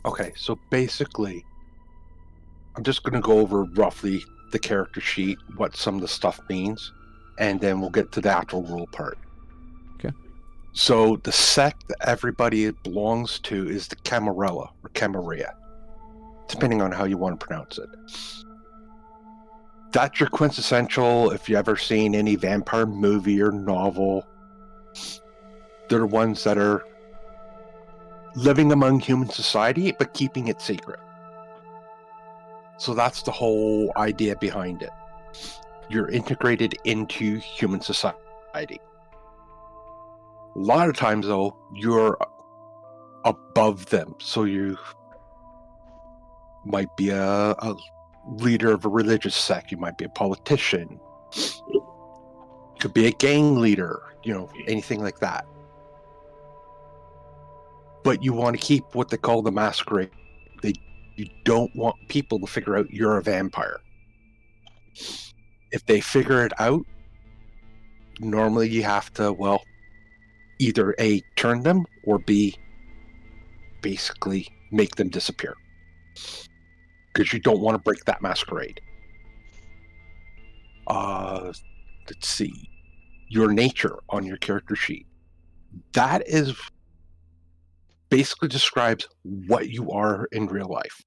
Okay, so basically, I'm just going to go over roughly the character sheet, what some of the stuff means, and then we'll get to the actual rule part. Okay. So the sect that everybody belongs to is the Camarilla or Camarilla, depending on how you want to pronounce it. That's your quintessential, if you ever seen any vampire movie or novel, they're the ones that are living among human society, but keeping it secret. So that's the whole idea behind it. You're integrated into human society. A lot of times, though, you're above them. So you might be a leader of a religious sect. You might be a politician. Could be a gang leader, anything like that. But you want to keep what they call the masquerade. You don't want people to figure out you're a vampire. If they figure it out, normally you have to, either A, turn them, or B, basically make them disappear. Because you don't want to break that masquerade. Let's see. Your nature on your character sheet. That is basically describes what you are in real life.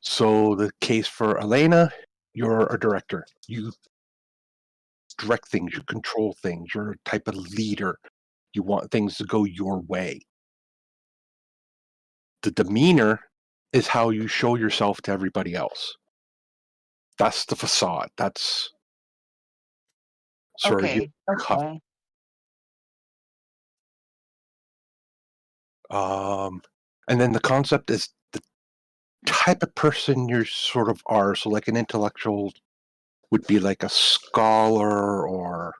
So the case for Elena, you're a director. You direct things, you control things, you're a type of leader. You want things to go your way. The demeanor is how you show yourself to everybody else. That's the facade. That's sort of your Okay. cuff. Okay. And then the concept is the type of person you sort of are. So like an intellectual would be like a scholar or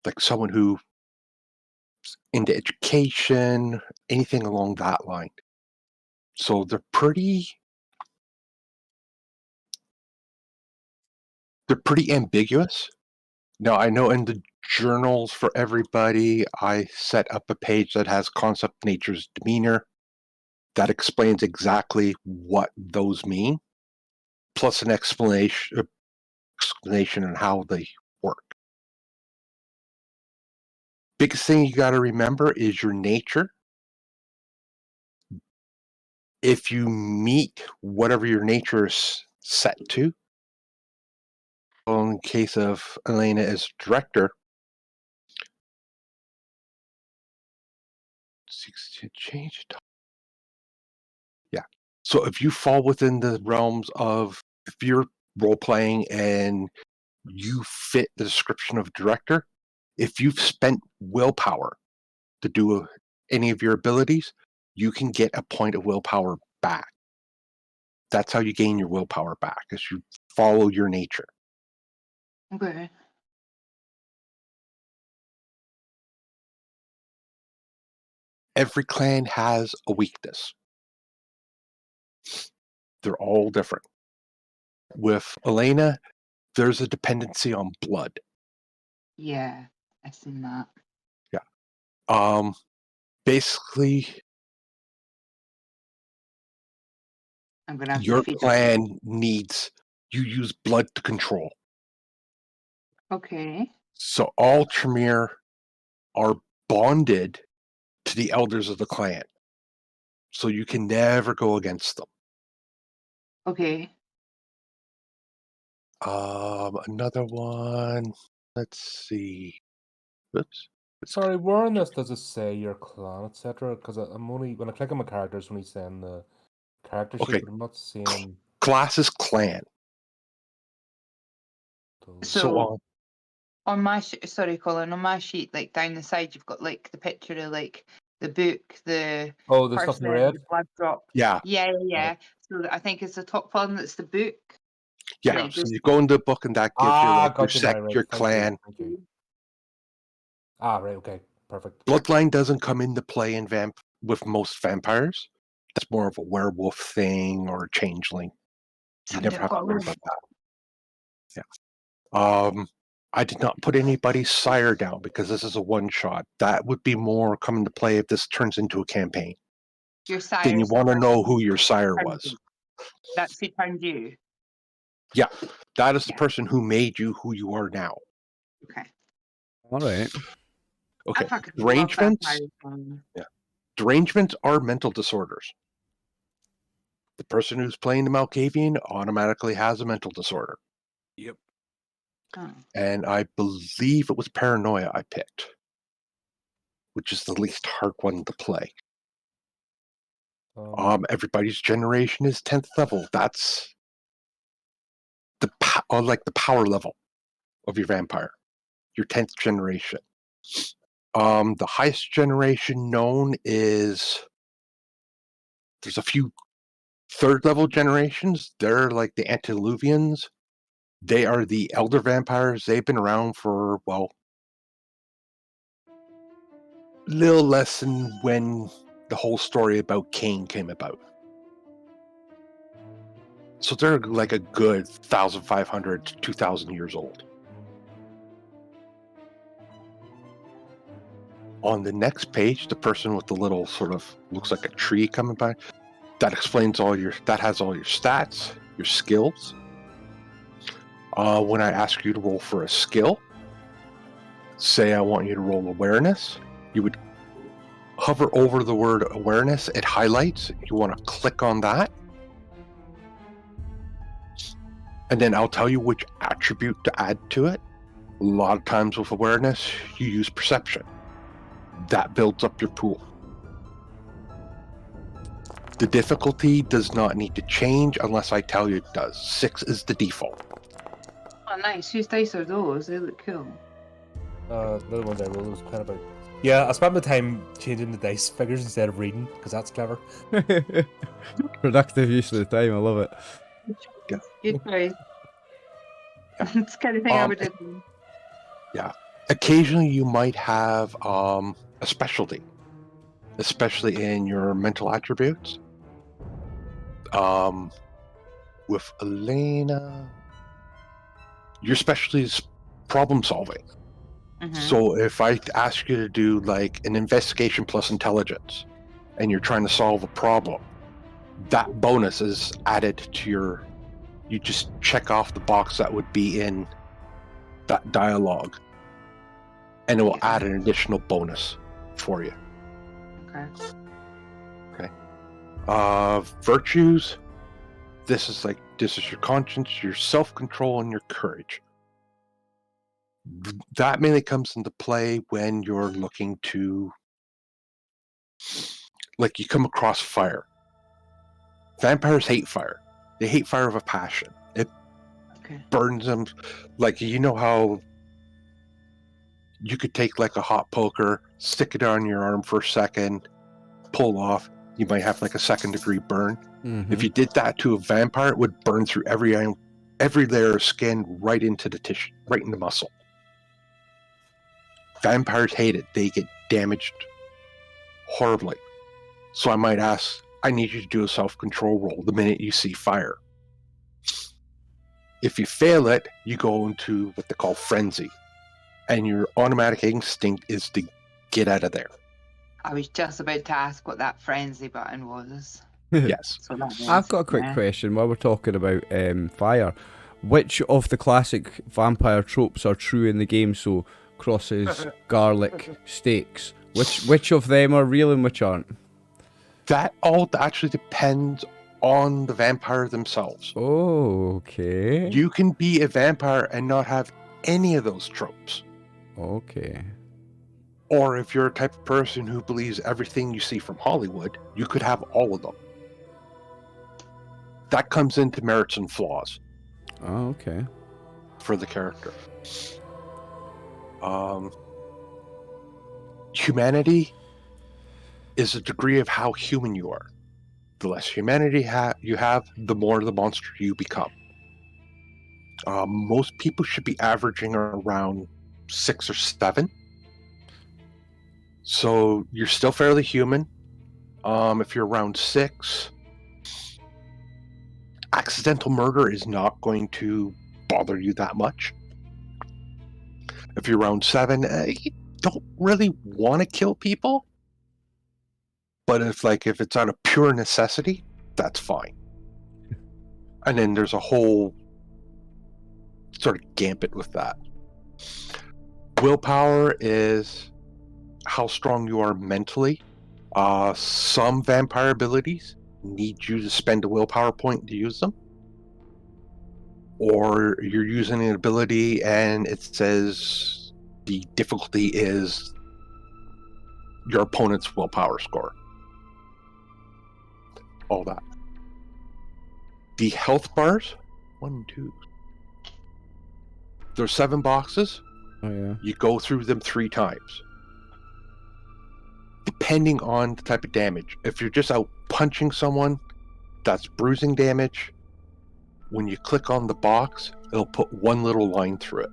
like someone who into education, anything along that line. So they're pretty ambiguous. Now I know in the journals for everybody, I set up a page that has concept nature's demeanor that explains exactly what those mean, plus an explanation on how they work. Biggest thing you got to remember is your nature. If you meet whatever your nature is set to, well, in case of Elena as director, change it. Yeah. So if you fall within the realms of if you're role playing and you fit the description of director, if you've spent willpower to do any of your abilities, you can get a point of willpower back. That's how you gain your willpower back, is you follow your nature. Okay. Every clan has a weakness. They're all different. With Elena, there's a dependency on blood. Yeah, I seen that. Yeah. Basically, I'm gonna have to your feed her. clan needs you use blood to control. Okay. So all Tremere are bonded to the elders of the clan. So you can never go against them. Okay. Another one. Let's see. Oops. Sorry, where in this does it say your clan, etc.? Because I'm only when I click on my characters, when he's saying the character sheet, Okay. but I'm not seeing Class is clan. those. So on my sorry, Colin, on my sheet, like down the side, you've got like the picture of like the book, the Oh, the stuff in person, red. the blood drop. Yeah. Yeah. So I think it's the top one that's the book. Yeah. Like So this. you go into the book and that gives you like your Gotcha. sect, Right. your Thank you. clan. Thank you. Right. Okay. Perfect. Bloodline doesn't come into play in with most vampires. That's more of a werewolf thing or a changeling. You never have to worry about that. Yeah. I did not put anybody's sire down because this is a one-shot. That would be more come into play if this turns into a campaign. Your sire. Then you want to know who your sire turned was. you. That's who turned you. Yeah, that is the Yeah. person who made you who you are now. Okay. All right. Okay, I fucking love derangements. vampires, man. Derangements are mental disorders. The person who's playing the Malkavian automatically has a mental disorder. Yep. Oh. And I believe it was paranoia I picked, which is the least hard one to play. Everybody's generation is 10th level. That's the the power level of your vampire, your 10th generation. The highest generation known is there's a few third level generations. They're like the antediluvians. They are the elder vampires. They've been around for, well, little less than when the whole story about Cain came about. So they're like a good 1,500 to 2,000 years old. On the next page, the person with the little sort of looks like a tree coming by, that explains that has all your stats, your skills. When I ask you to roll for a skill, say I want you to roll awareness, you would hover over the word awareness, it highlights, you want to click on that. And then I'll tell you which attribute to add to it. A lot of times with awareness, you use perception. That builds up your pool. The difficulty does not need to change unless I tell you it does. 6 is the default. Oh, nice. Whose dice are those? They look cool. The other ones I rolled was kind of about. Yeah, I spent my time changing the dice figures instead of reading because that's clever. Productive use of the time. I love it. Good choice. Yeah. It's the kind of thing I would do. Yeah. Occasionally you might have a specialty, especially in your mental attributes. With Elena, your specialty is problem solving. Mhm. So if I ask you to do like an investigation plus intelligence and you're trying to solve a problem, that bonus is added to you just check off the box that would be in that dialogue and it will add an additional bonus for you. Okay. Virtues, this is your conscience, your self-control, and your courage. That mainly comes into play when you're looking to, like, you come across fire. Vampires hate fire. They hate fire with a passion. It burns them. Like, you know how you could take like a hot poker, stick it on your arm for a second, pull off. You might have like a 2nd-degree burn. Mm-hmm. If you did that to a vampire, it would burn through every layer of skin right into the tissue, right in the muscle. Vampires hate it. They get damaged horribly. So I might ask, I need you to do a self-control roll the minute you see fire. If you fail it, you go into what they call frenzy. And your automatic instinct is to get out of there. I was just about to ask what that frenzy button was. Yes. So that was, I've got a quick question while we're talking about fire. Which of the classic vampire tropes are true in the game? So crosses, garlic, steaks. Which of them are real and which aren't? That all actually depends on the vampire themselves. Oh, okay. You can be a vampire and not have any of those tropes. Okay. Or if you're a type of person who believes everything you see from Hollywood, you could have all of them. That comes into merits and flaws. Oh, okay. For the character. Humanity is a degree of how human you are. The less humanity you have, the more the monster you become. Most people should be averaging around 6 or 7. So you're still fairly human. If you're around 6, accidental murder is not going to bother you that much. If you're round 7, you don't really want to kill people. But if it's out of pure necessity, that's fine. And then there's a whole sort of gambit with that. Willpower is how strong you are mentally. Some vampire abilities need you to spend a willpower point to use them. Or you're using an ability and it says the difficulty is your opponent's willpower score. All that. The health bars, 1, 2. There's 7 boxes. Oh yeah. You go through them 3 times. Depending on the type of damage. If you're just out punching someone, that's bruising damage. When you click on the box, it'll put one little line through it.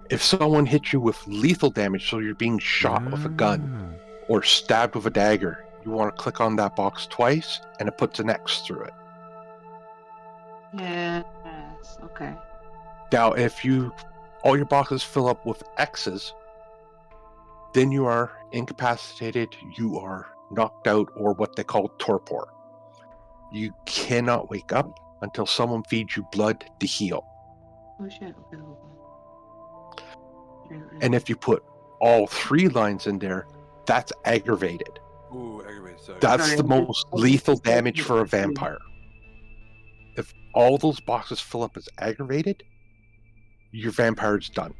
If someone hits you with lethal damage, so you're being shot with a gun or stabbed with a dagger, you want to click on that box twice and it puts an X through it. Yes. Okay. Now, if all your boxes fill up with X's, then you are incapacitated, you are knocked out, or what they call torpor. You cannot wake up until someone feeds you blood to heal. Oh shit. Okay. And if you put all 3 lines in there, that's aggravated. Ooh, aggravated. Sorry. That's the most lethal damage for a vampire. If all those boxes fill up as aggravated, your vampire's done.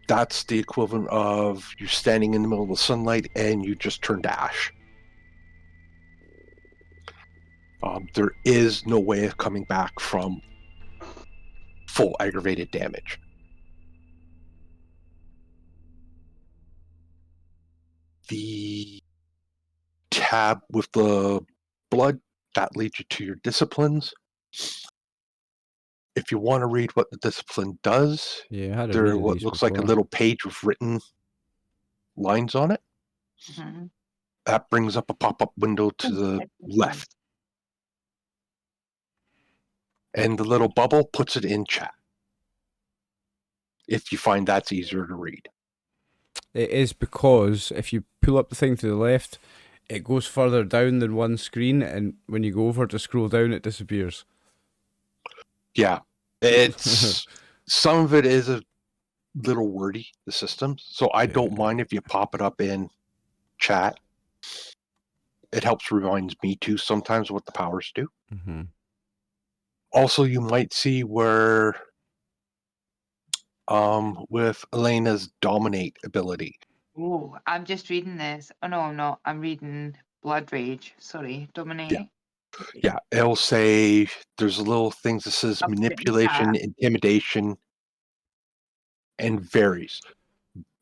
That's the equivalent of you standing in the middle of the sunlight and you just turned to ash. There is no way of coming back from full aggravated damage. The tab with the blood, that leads you to your disciplines. If you want to read what the discipline does, Yeah, I had a there read of what these looks like a before. little page with written lines on it. Mm-hmm. That brings up a pop-up window to the left. And the little bubble puts it in chat. If you find that's easier to read. It is because if you pull up the thing to the left, it goes further down than one screen, and when you go over to scroll down, it disappears. Yeah. It's some of it is a little wordy, the system. So I don't mind if you pop it up in chat. It helps reminds me too sometimes what the powers do. Mm-hmm. Also, you might see where with Elena's dominate ability. Oh, I'm just reading this. Oh no, I'm not. I'm reading Blood Rage. Sorry, Dominate. Yeah, it'll say there's little things that says Up in the manipulation, chat. intimidation, and varies.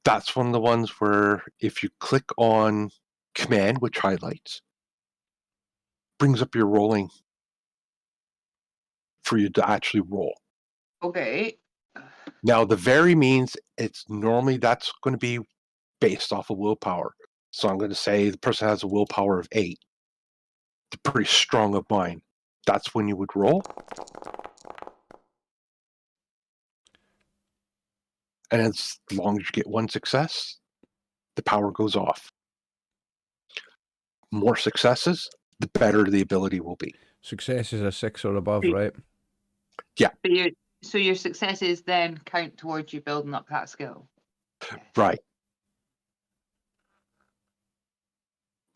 That's one of the ones where if you click on command, which highlights, brings up your rolling for you to actually roll. Okay. Now, the vary means it's normally that's going to be based off of willpower. So I'm going to say the person has a willpower of 8. It's pretty strong of mine. That's when you would roll. And as long as you get 1 success, the power goes off. More successes, the better the ability will be. Success is a 6 or above, Right. right? So your successes then count towards you building up that skill. Right.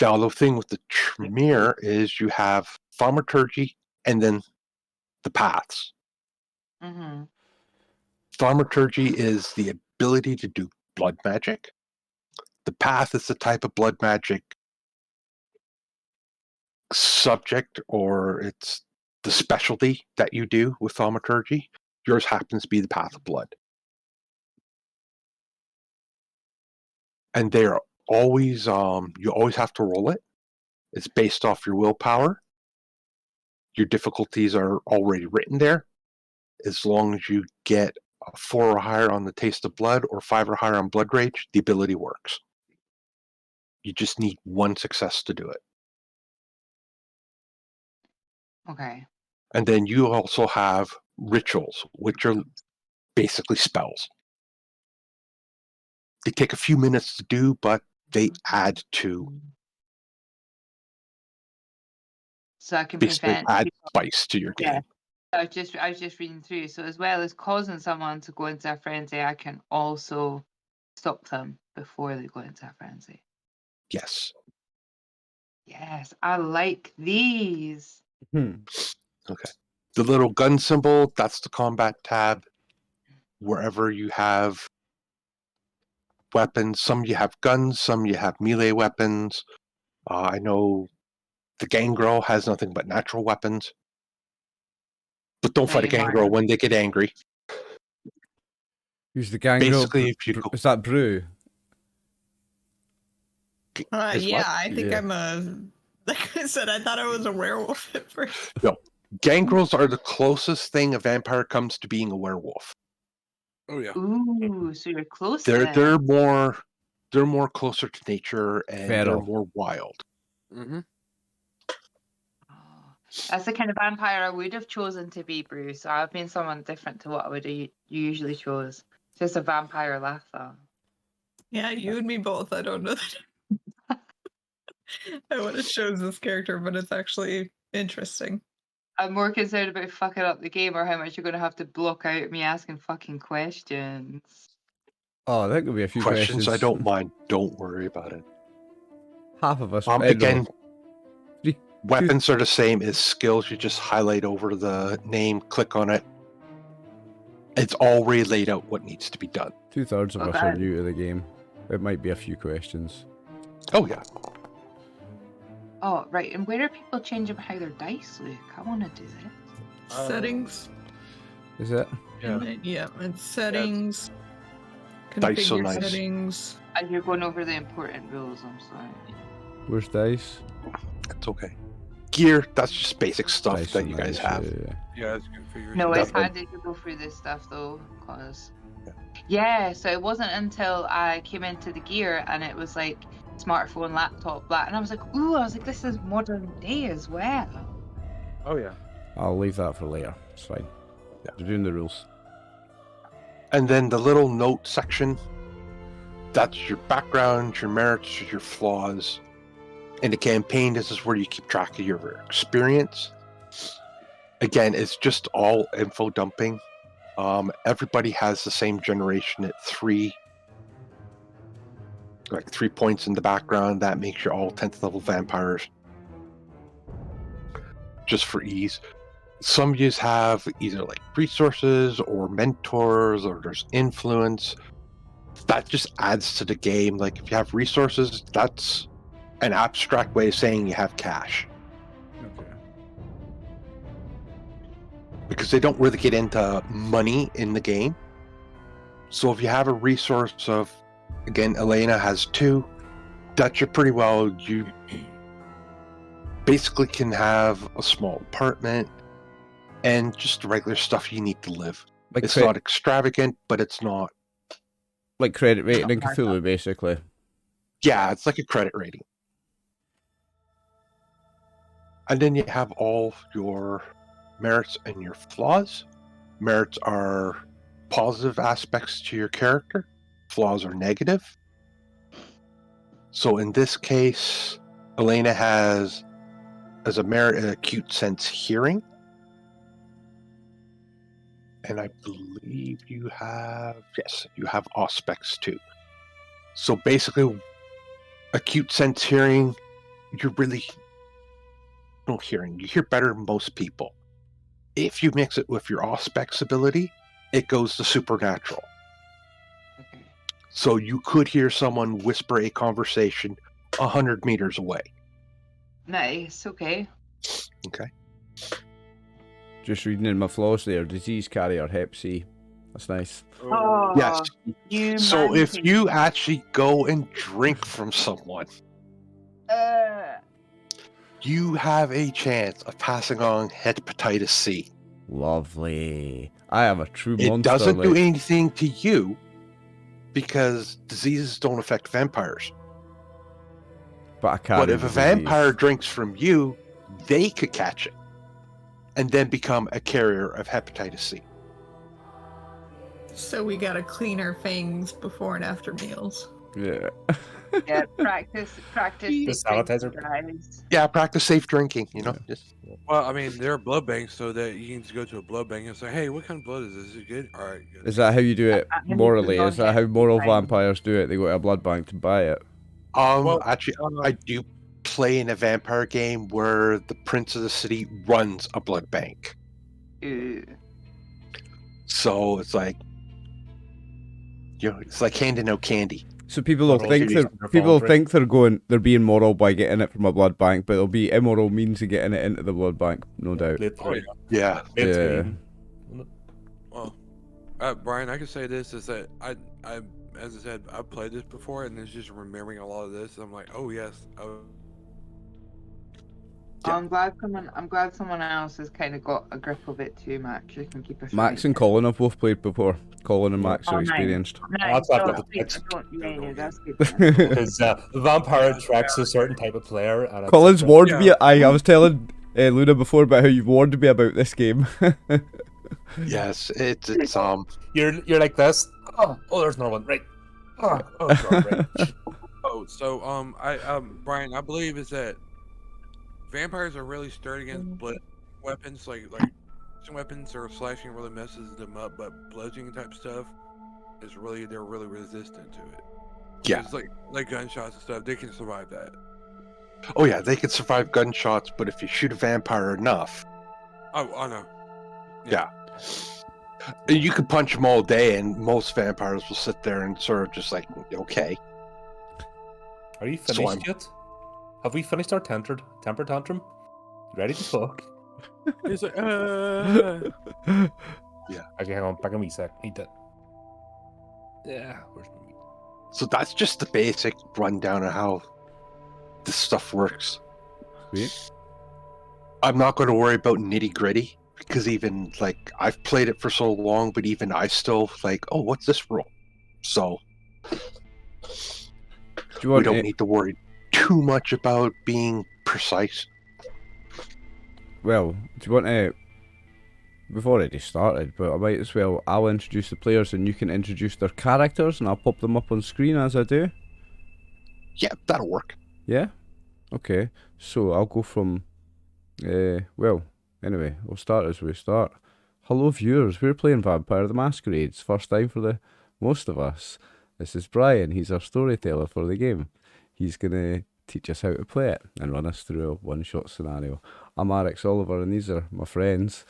Now, the thing with the Tremere is you have thaumaturgy and then the paths. Mm-hmm. Thaumaturgy is the ability to do blood magic. The path is the type of blood magic subject, or it's the specialty that you do with thaumaturgy. Yours happens to be the path of blood. And they're always, you always have to roll it. It's based off your willpower. Your difficulties are already written there. As long as you get a 4 or higher on the taste of blood or 5 or higher on blood rage, the ability works. You just need 1 success to do it. Okay. And then you also have rituals, which are basically spells. They take a few minutes to do, but they add to, So I can basically prevent add people. spice to your Yeah. game. I was just reading through. So as well as causing someone to go into a frenzy, I can also stop them before they go into a frenzy. Yes. Yes, I like these. Okay. The little gun symbol, that's the combat tab. Wherever you have weapons, some you have guns, some you have melee weapons. I know the gangrel has nothing but natural weapons. But don't fight a Right, gangrel when they get angry. Who's the gangrel? Basically, if you go, Is that Brew? is Yeah, what? I think Yeah. I'm a. Like I said, I thought I was a werewolf at first. No. Gangrels are the closest thing a vampire comes to being a werewolf. Oh yeah. Ooh, so you're close They're then. they're more closer to nature and they're Feral. more wild. Mm-hmm. Oh, that's the kind of vampire I would have chosen to be, Bruce. So I've been someone different to what I would have usually chose. Just a vampire Latha. Yeah, you and me both. I don't know that I would have chose this character, but it's actually interesting. I'm more concerned about fucking up the game or how much you're going to have to block out me asking fucking questions. Oh, I think there'll be a few questions. I don't mind. Don't worry about it. Half of us. Again, Three- weapons are the same as skills. You just highlight over the name, click on it. It's already laid out what needs to be done. 2/3 of us are Okay. new to the game. It might be a few questions. Oh yeah. Oh, right. And where are people changing how their dice look? I want to do this. Settings. Is it? Yeah, it's settings. Dice so Configure nice. settings. And you're going over the important rules, I'm sorry. Where's dice? It's okay. Gear, that's just basic stuff Dice that are you guys nice, have. yeah. Yeah, it's configured. No, it's Definitely. handy to go through this stuff though, because Yeah. yeah. So it wasn't until I came into the gear and it was like smartphone, laptop, blah, and I was like, ooh, I was like, this is modern day as well. Oh yeah. I'll leave that for later. It's fine. Yeah. They're doing the rules. And then the little note section, that's your background, your merits, your flaws. In the campaign, this is where you keep track of your experience. Again, it's just all info dumping. Everybody has the same generation at 3 points in the background. That makes you all 10th level vampires. Just for ease. Some of you have either like resources or mentors or there's influence. That just adds to the game. Like if you have resources, that's an abstract way of saying you have cash. Okay. Because they don't really get into money in the game. So if you have a resource of, again, Elena has 2, that you're pretty well, you basically can have a small apartment and just regular stuff you need to live. Like It's not extravagant, but it's not. like credit rating in Cthulhu, basically. Yeah, it's like a credit rating. And then you have all your merits and your flaws. Merits are positive aspects to your character. Flaws are negative. So in this case, Elena has, as a merit, an acute sense hearing. And I believe you have, yes, you have aspects too. So basically, acute sense hearing, you're really not hearing. You hear better than most people. If you mix it with your aspects ability, it goes to supernatural. Okay. So you could hear someone whisper a conversation 100 meters away. Nice. Okay. Okay. Just reading in my flaws there. Disease carrier, Hep C. That's nice. Oh, Yes. you So if man. you actually go and drink from someone, you have a chance of passing on hepatitis C. Lovely. I have a true It monster. doesn't do like- anything to you because diseases don't affect vampires. But I carry But if the a vampire disease. drinks from you, they could catch it. and then become a carrier of hepatitis C. So we gotta clean our fangs before and after meals. Yeah. Yeah, practice The safe drinking, sanitizer. guys. Yeah, practice safe drinking. You know, just Well, I mean, there are blood banks, so that you can just go to a blood bank and say, "Hey, what kind of blood is this? Is it good? All right, good." Is that how you do it I need morally? to Is that how longevity moral time. vampires do it? They go to a blood bank to buy it. Well, actually, I do play in a vampire game where the prince of the city runs a blood bank. Ooh. So it's like, it's like handing out candy. So people will But think also they're using their people will voluntary. think they're being moral by getting it from a blood bank, but it'll be immoral means of getting it into the blood bank, no doubt. Late Oh, three. Yeah. Late three Yeah. even. well, Brian, I can say this is that I, as I said, I've played this before, and it's just remembering a lot of this. I'm like, oh yes, Yeah. I'm glad someone else has kind of got a grip of it too, Max. You can keep us Max right. and Colin have both played before. Colin and Max Oh, are nice. experienced. Nice. That's not Oh, the sweet. fix. Yeah, that's good. Then. Because the vampire attracts a certain type of player. And it's Colin's like warned me. Yeah. I was telling Luna before about how you warned me about this game. Yes, it's You're like this. Oh, there's another one. Right. Oh, God, right. oh, so Brian, I believe is that vampires are really sturdy against blood weapons, like some weapons or slashing really messes them up, but bludgeoning type stuff is they're really resistant to it. Yeah. It's like gunshots and stuff, they can survive that. Oh yeah, they can survive gunshots, but if you shoot a vampire enough, Oh, I know. yeah, you can punch them all day, and most vampires will sit there and sort of just like, okay. Are you So finished I'm- yet? Have we finished our temper tantrum? Ready to talk? It's like, Actually, hang on. Back on me sec. Need that. Yeah. Where's my meat? So that's just the basic rundown of how this stuff works. Sweet. I'm not going to worry about nitty gritty because even like I've played it for so long, but even I still like, oh, what's this rule? So Do you we want don't to, need to worry too much about being precise. well, do you want to... We've already started, but I might as well... I'll introduce the players and you can introduce their characters and I'll pop them up on screen as I do. Yeah, that'll work. Yeah? Okay. So I'll go from... well, anyway, we'll start as we start. Hello viewers, we're playing Vampire the Masquerade. It's first time for the most of us. This is Brian, he's our storyteller for the game. He's going to teach us how to play it and run us through a one-shot scenario. I'm Alex Oliver and these are my friends.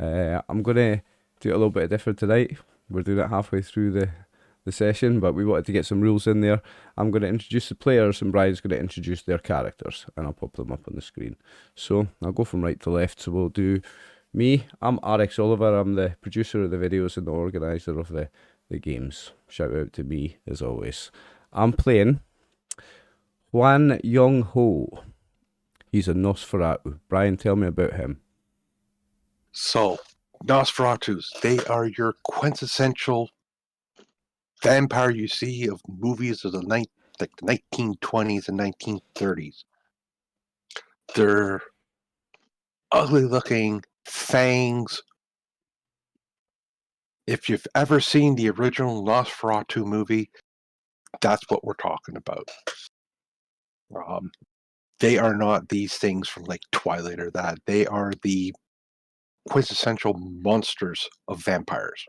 I'm going to do it a little bit different tonight. We're doing it halfway through the session, but we wanted to get some rules in there. I'm going to introduce the players and Brian's going to introduce their characters and I'll pop them up on the screen. So I'll go from right to left. So we'll do me. I'm Alex Oliver. I'm the producer of the videos and the organiser of the games. Shout out to me as always. I'm playing Hwan Young-ho. He's a Nosferatu. Brian, tell me about him. So, Nosferatus, they are your quintessential vampire you see of movies of the 1920s and 1930s. They're ugly looking fangs. If you've ever seen the original Nosferatu movie, that's what we're talking about. They are not these things from like Twilight or that. They are the quintessential monsters of vampires.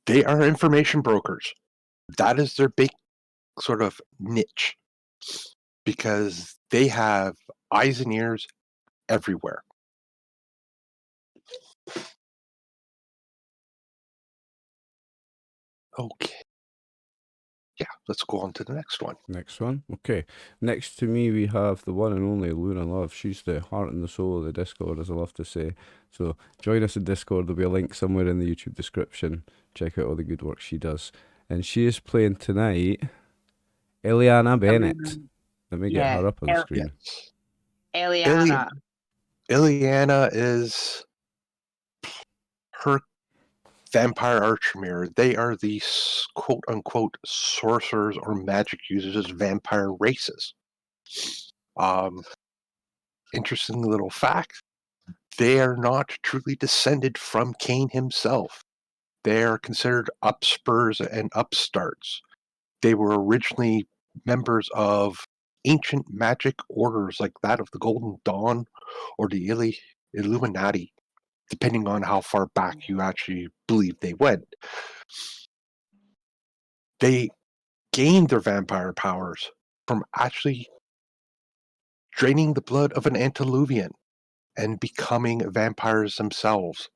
They are information brokers. That is their big sort of niche because they have eyes and ears everywhere. Okay. Yeah, let's go on to the next one. Next one. Okay. Next to me, we have the one and only Luna Love. She's the heart and the soul of the Discord, as I love to say. So join us in Discord. There'll be a link somewhere in the YouTube description. Check out all the good work she does. And she is playing tonight Eliana Bennett. Let me get her up on the screen. Yes. Eliana. Ileana is her vampire archmere. They are the quote-unquote sorcerers or magic users as vampire races. interesting little fact, they are not truly descended from Cain himself. They are considered upspurs and upstarts. They were originally members of ancient magic orders like that of the Golden Dawn or the Illuminati, depending on how far back you actually believe they went. They gained their vampire powers from actually draining the blood of an antediluvian and becoming vampires themselves.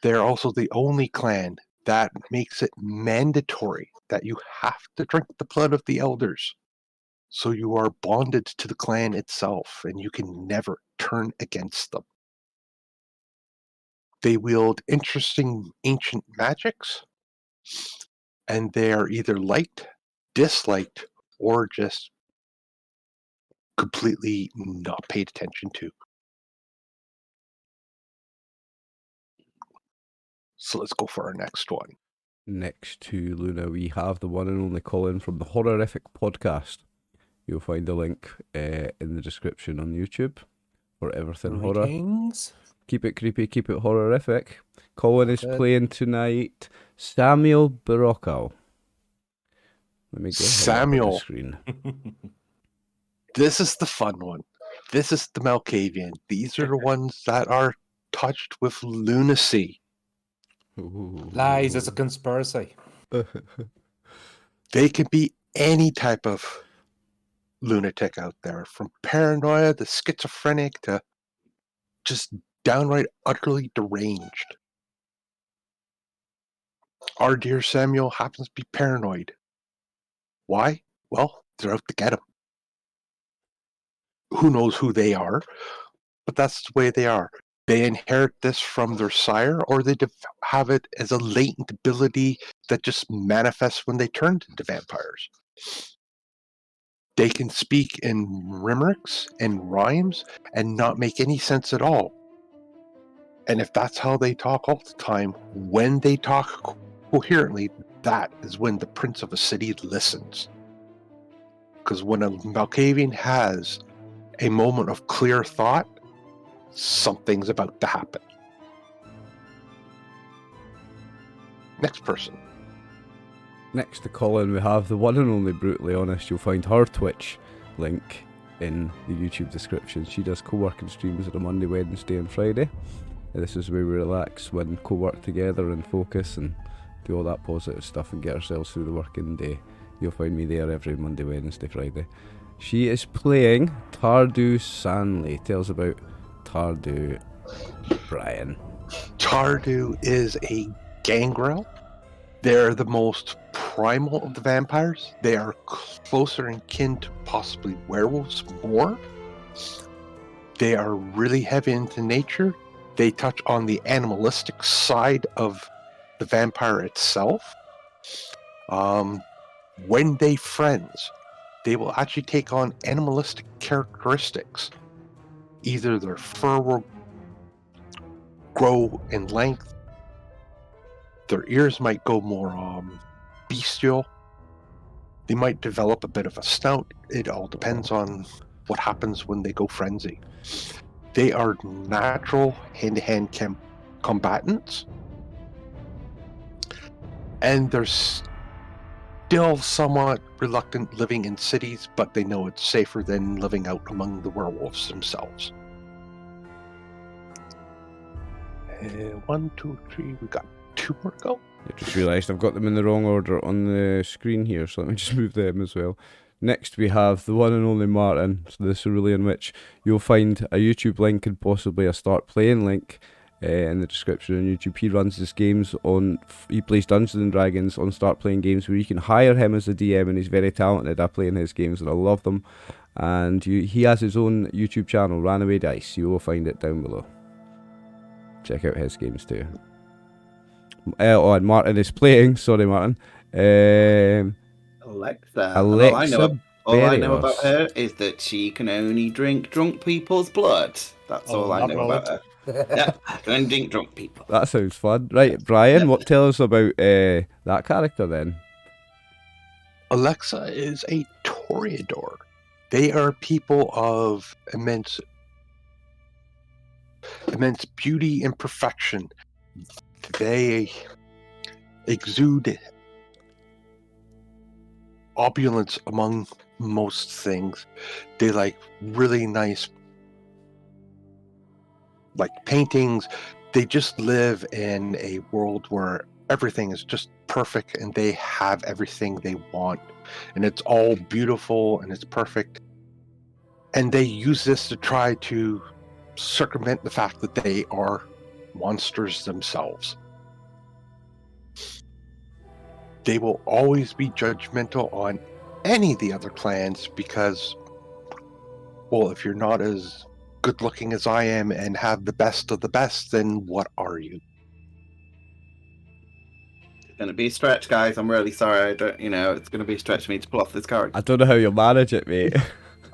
They're also the only clan that makes it mandatory that you have to drink the blood of the elders. So you are bonded to the clan itself, and you can never turn against them. They wield interesting ancient magics, and they are either liked, disliked, or just completely not paid attention to. So let's go for our next one. Next to Luna, we have the one and only Colin from the Horrific podcast. You'll find the link in the description on YouTube for everything horror. Greetings. Keep it creepy, keep it horrific. Colin is Okay. playing tonight Samuel Barocco. Let me get him up on Samuel. the screen. This is the fun one. This is the Malkavian. These are the ones that are touched with lunacy. Ooh. Lies, it's a conspiracy. They can be any type of lunatic out there, from paranoia to schizophrenic to just downright utterly deranged. Our dear Samuel happens to be paranoid. Why? Well, they're out to get him. Who knows who they are, but that's the way they are. They inherit this from their sire, or they have it as a latent ability that just manifests when they turn into vampires. They can speak in limericks and rhymes and not make any sense at all. And if that's how they talk all the time, when they talk coherently, that is when the prince of a city listens. Because when a Malkavian has a moment of clear thought, something's about to happen. Next person. Next to Colin, we have the one and only Brutally Honest. You'll find her Twitch link in the YouTube description. She does co-working streams on a Monday, Wednesday and Friday. And this is where we relax when co-work together and focus and do all that positive stuff and get ourselves through the working day. You'll find me there every Monday, Wednesday, Friday. She is playing Tardu Sanley. Tell us about Tardu, Brian. Tardu is a gangrel. They're the most primal of the vampires. They are closer in kin to possibly werewolves more. They are really heavy into nature. They touch on the animalistic side of the vampire itself. When they friends, they will actually take on animalistic characteristics. Either their fur will grow in length, their ears might go more bestial, they might develop a bit of a snout. It all depends on what happens when they go frenzy. They are natural hand-to-hand combatants, and they're still somewhat reluctant living in cities, but they know it's safer than living out among the werewolves themselves. 1, 2, 3, we got 2 more to go. I just realised I've got them in the wrong order on the screen here, so let me just move them as well. Next we have the one and only Martin, so the Cerulean Witch. You'll find a YouTube link and possibly a start playing link in the description on YouTube. He runs his games on, he plays Dungeons and Dragons on Start Playing Games, where you can hire him as a DM, and he's very talented at playing his games and I love them. And he has his own YouTube channel, Ranaway Dice. You will find it down below. Check out his games too. And Martin is playing, sorry Martin, Alexa. Alexa All I know about Berrios. her is that she can only drink drunk people's blood. That's all I know about her. Yeah, can only drink drunk people. That sounds fun. Right, Brian, what tell us about that character then? Alexa is a Toreador. They are people of immense immense beauty and perfection. They exude opulence among most things. They like really nice like paintings. They just live in a world where everything is just perfect and they have everything they want. And it's all beautiful and it's perfect. And they use this to try to circumvent the fact that they are monsters themselves. They will always be judgmental on any of the other clans because, well, if you're not as good looking as I am and have the best of the best, then what are you? It's going to be a stretch, guys. I'm really sorry. I don't, it's going to be a stretch for me to pull off this character. I don't know how you'll manage it, mate.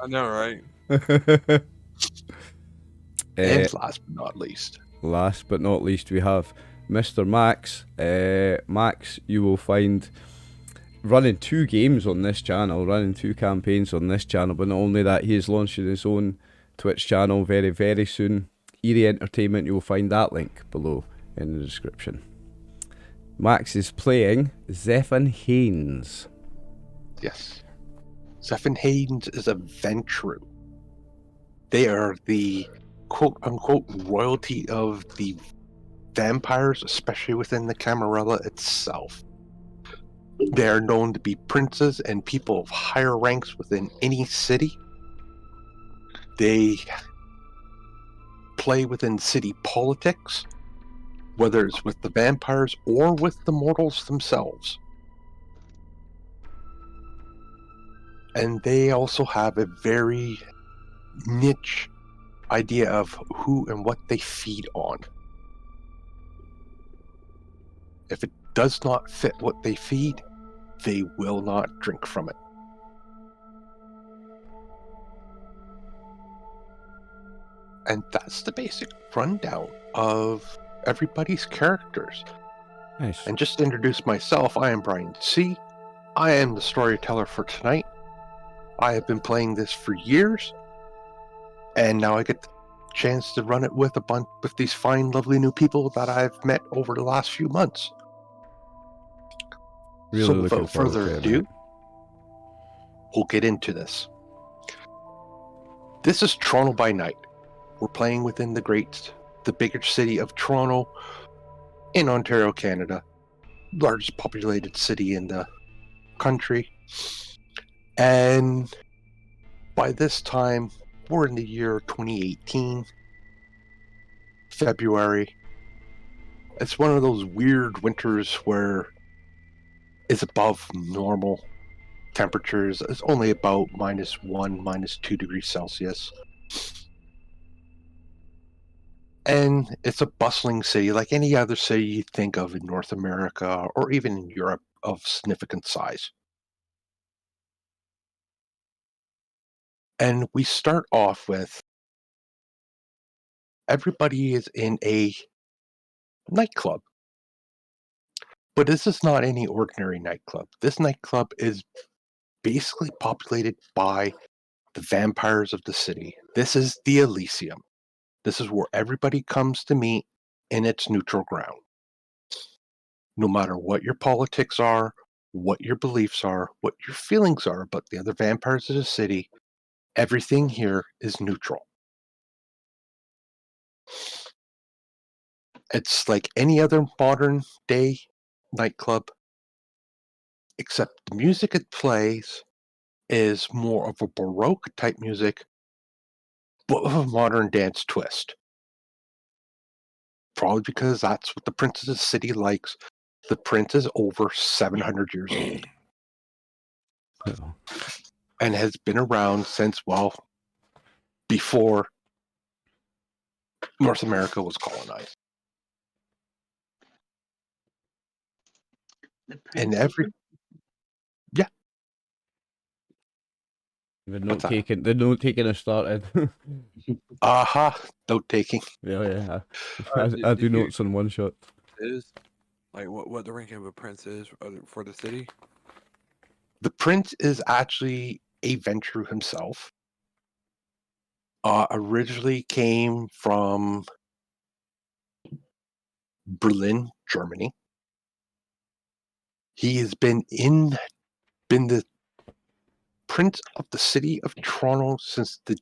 I know, right? And last but not least, we have Mr. Max. Max, you will find running 2 games on this channel, running 2 campaigns on this channel, but not only that, he is launching his own Twitch channel very, very soon. Eerie Entertainment, you will find that link below in the description. Max is playing Zephan Haynes. yes, Zephan Haynes is a Ventru. They are the quote-unquote royalty of the vampires, especially within the Camarilla itself. They are known to be princes and people of higher ranks within any city. They play within city politics, whether it's with the vampires or with the mortals themselves. And they also have a very niche idea of who and what they feed on. If it does not fit what they feed, they will not drink from it. And that's the basic rundown of everybody's characters. Nice. And just to introduce myself, I am Brian C. I am the storyteller for tonight. I have been playing this for years, and now I get the chance to run it with with these fine, lovely new people that I've met over the last few months. Really So looking without forward further to it, ado, mate. we'll get into this. This is Toronto by night. We're playing within the bigger city of Toronto in Ontario, Canada, largest populated city in the country. And by this time, we're in the year 2018, February. It's one of those weird winters where it's above normal temperatures. It's only about -1, -2 degrees Celsius. And it's a bustling city like any other city you'd think of in North America or even in Europe of significant size. And we start off with everybody is in a nightclub. But this is not any ordinary nightclub. This nightclub is basically populated by the vampires of the city. This is the Elysium. This is where everybody comes to meet in its neutral ground. No matter what your politics are, what your beliefs are, what your feelings are about the other vampires of the city, everything here is neutral. It's like any other modern day nightclub, except the music it plays is more of a Baroque type music, but with a modern dance twist. Probably because that's what the Prince of the City likes. The Prince is over 700 years old Oh. and has been around since, well, before North America was colonized. The And Prince. The What's that? note taking has started. Aha, note taking. yeah. Did I do you notes on one shot. is like what the ranking of a prince is for the city? The Prince is actually a Ventru himself. Originally came from Berlin, Germany. He has been the Prince of the City of Toronto since the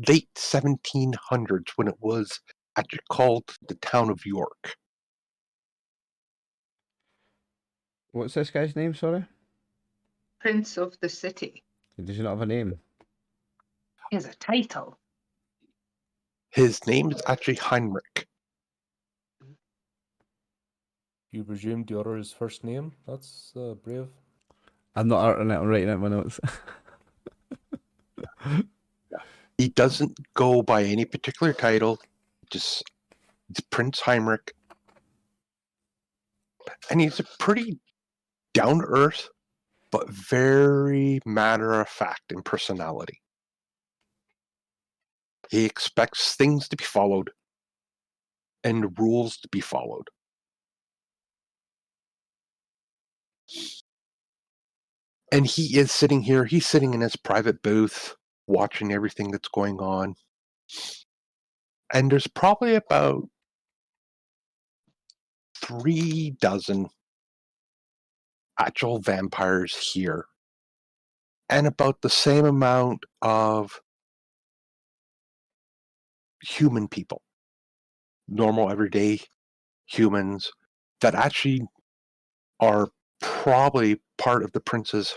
late 1700s, when it was actually called the town of York. What's this guy's name, sorry? Prince of the City. Does he not have a name? He has a title. His name is actually Heinrich. You presume the other is first name? That's brave. I'm not arting it, I'm writing it in my notes. He doesn't go by any particular title, just it's Prince Heinrich. And he's a pretty down-to-earth, but very matter-of-fact in personality. He expects things to be followed and rules to be followed. And he is sitting here, he's sitting in his private booth, watching everything that's going on. And there's probably about 36 actual vampires here. And about the same amount of human people. Normal, everyday humans that actually are probably part of the prince's,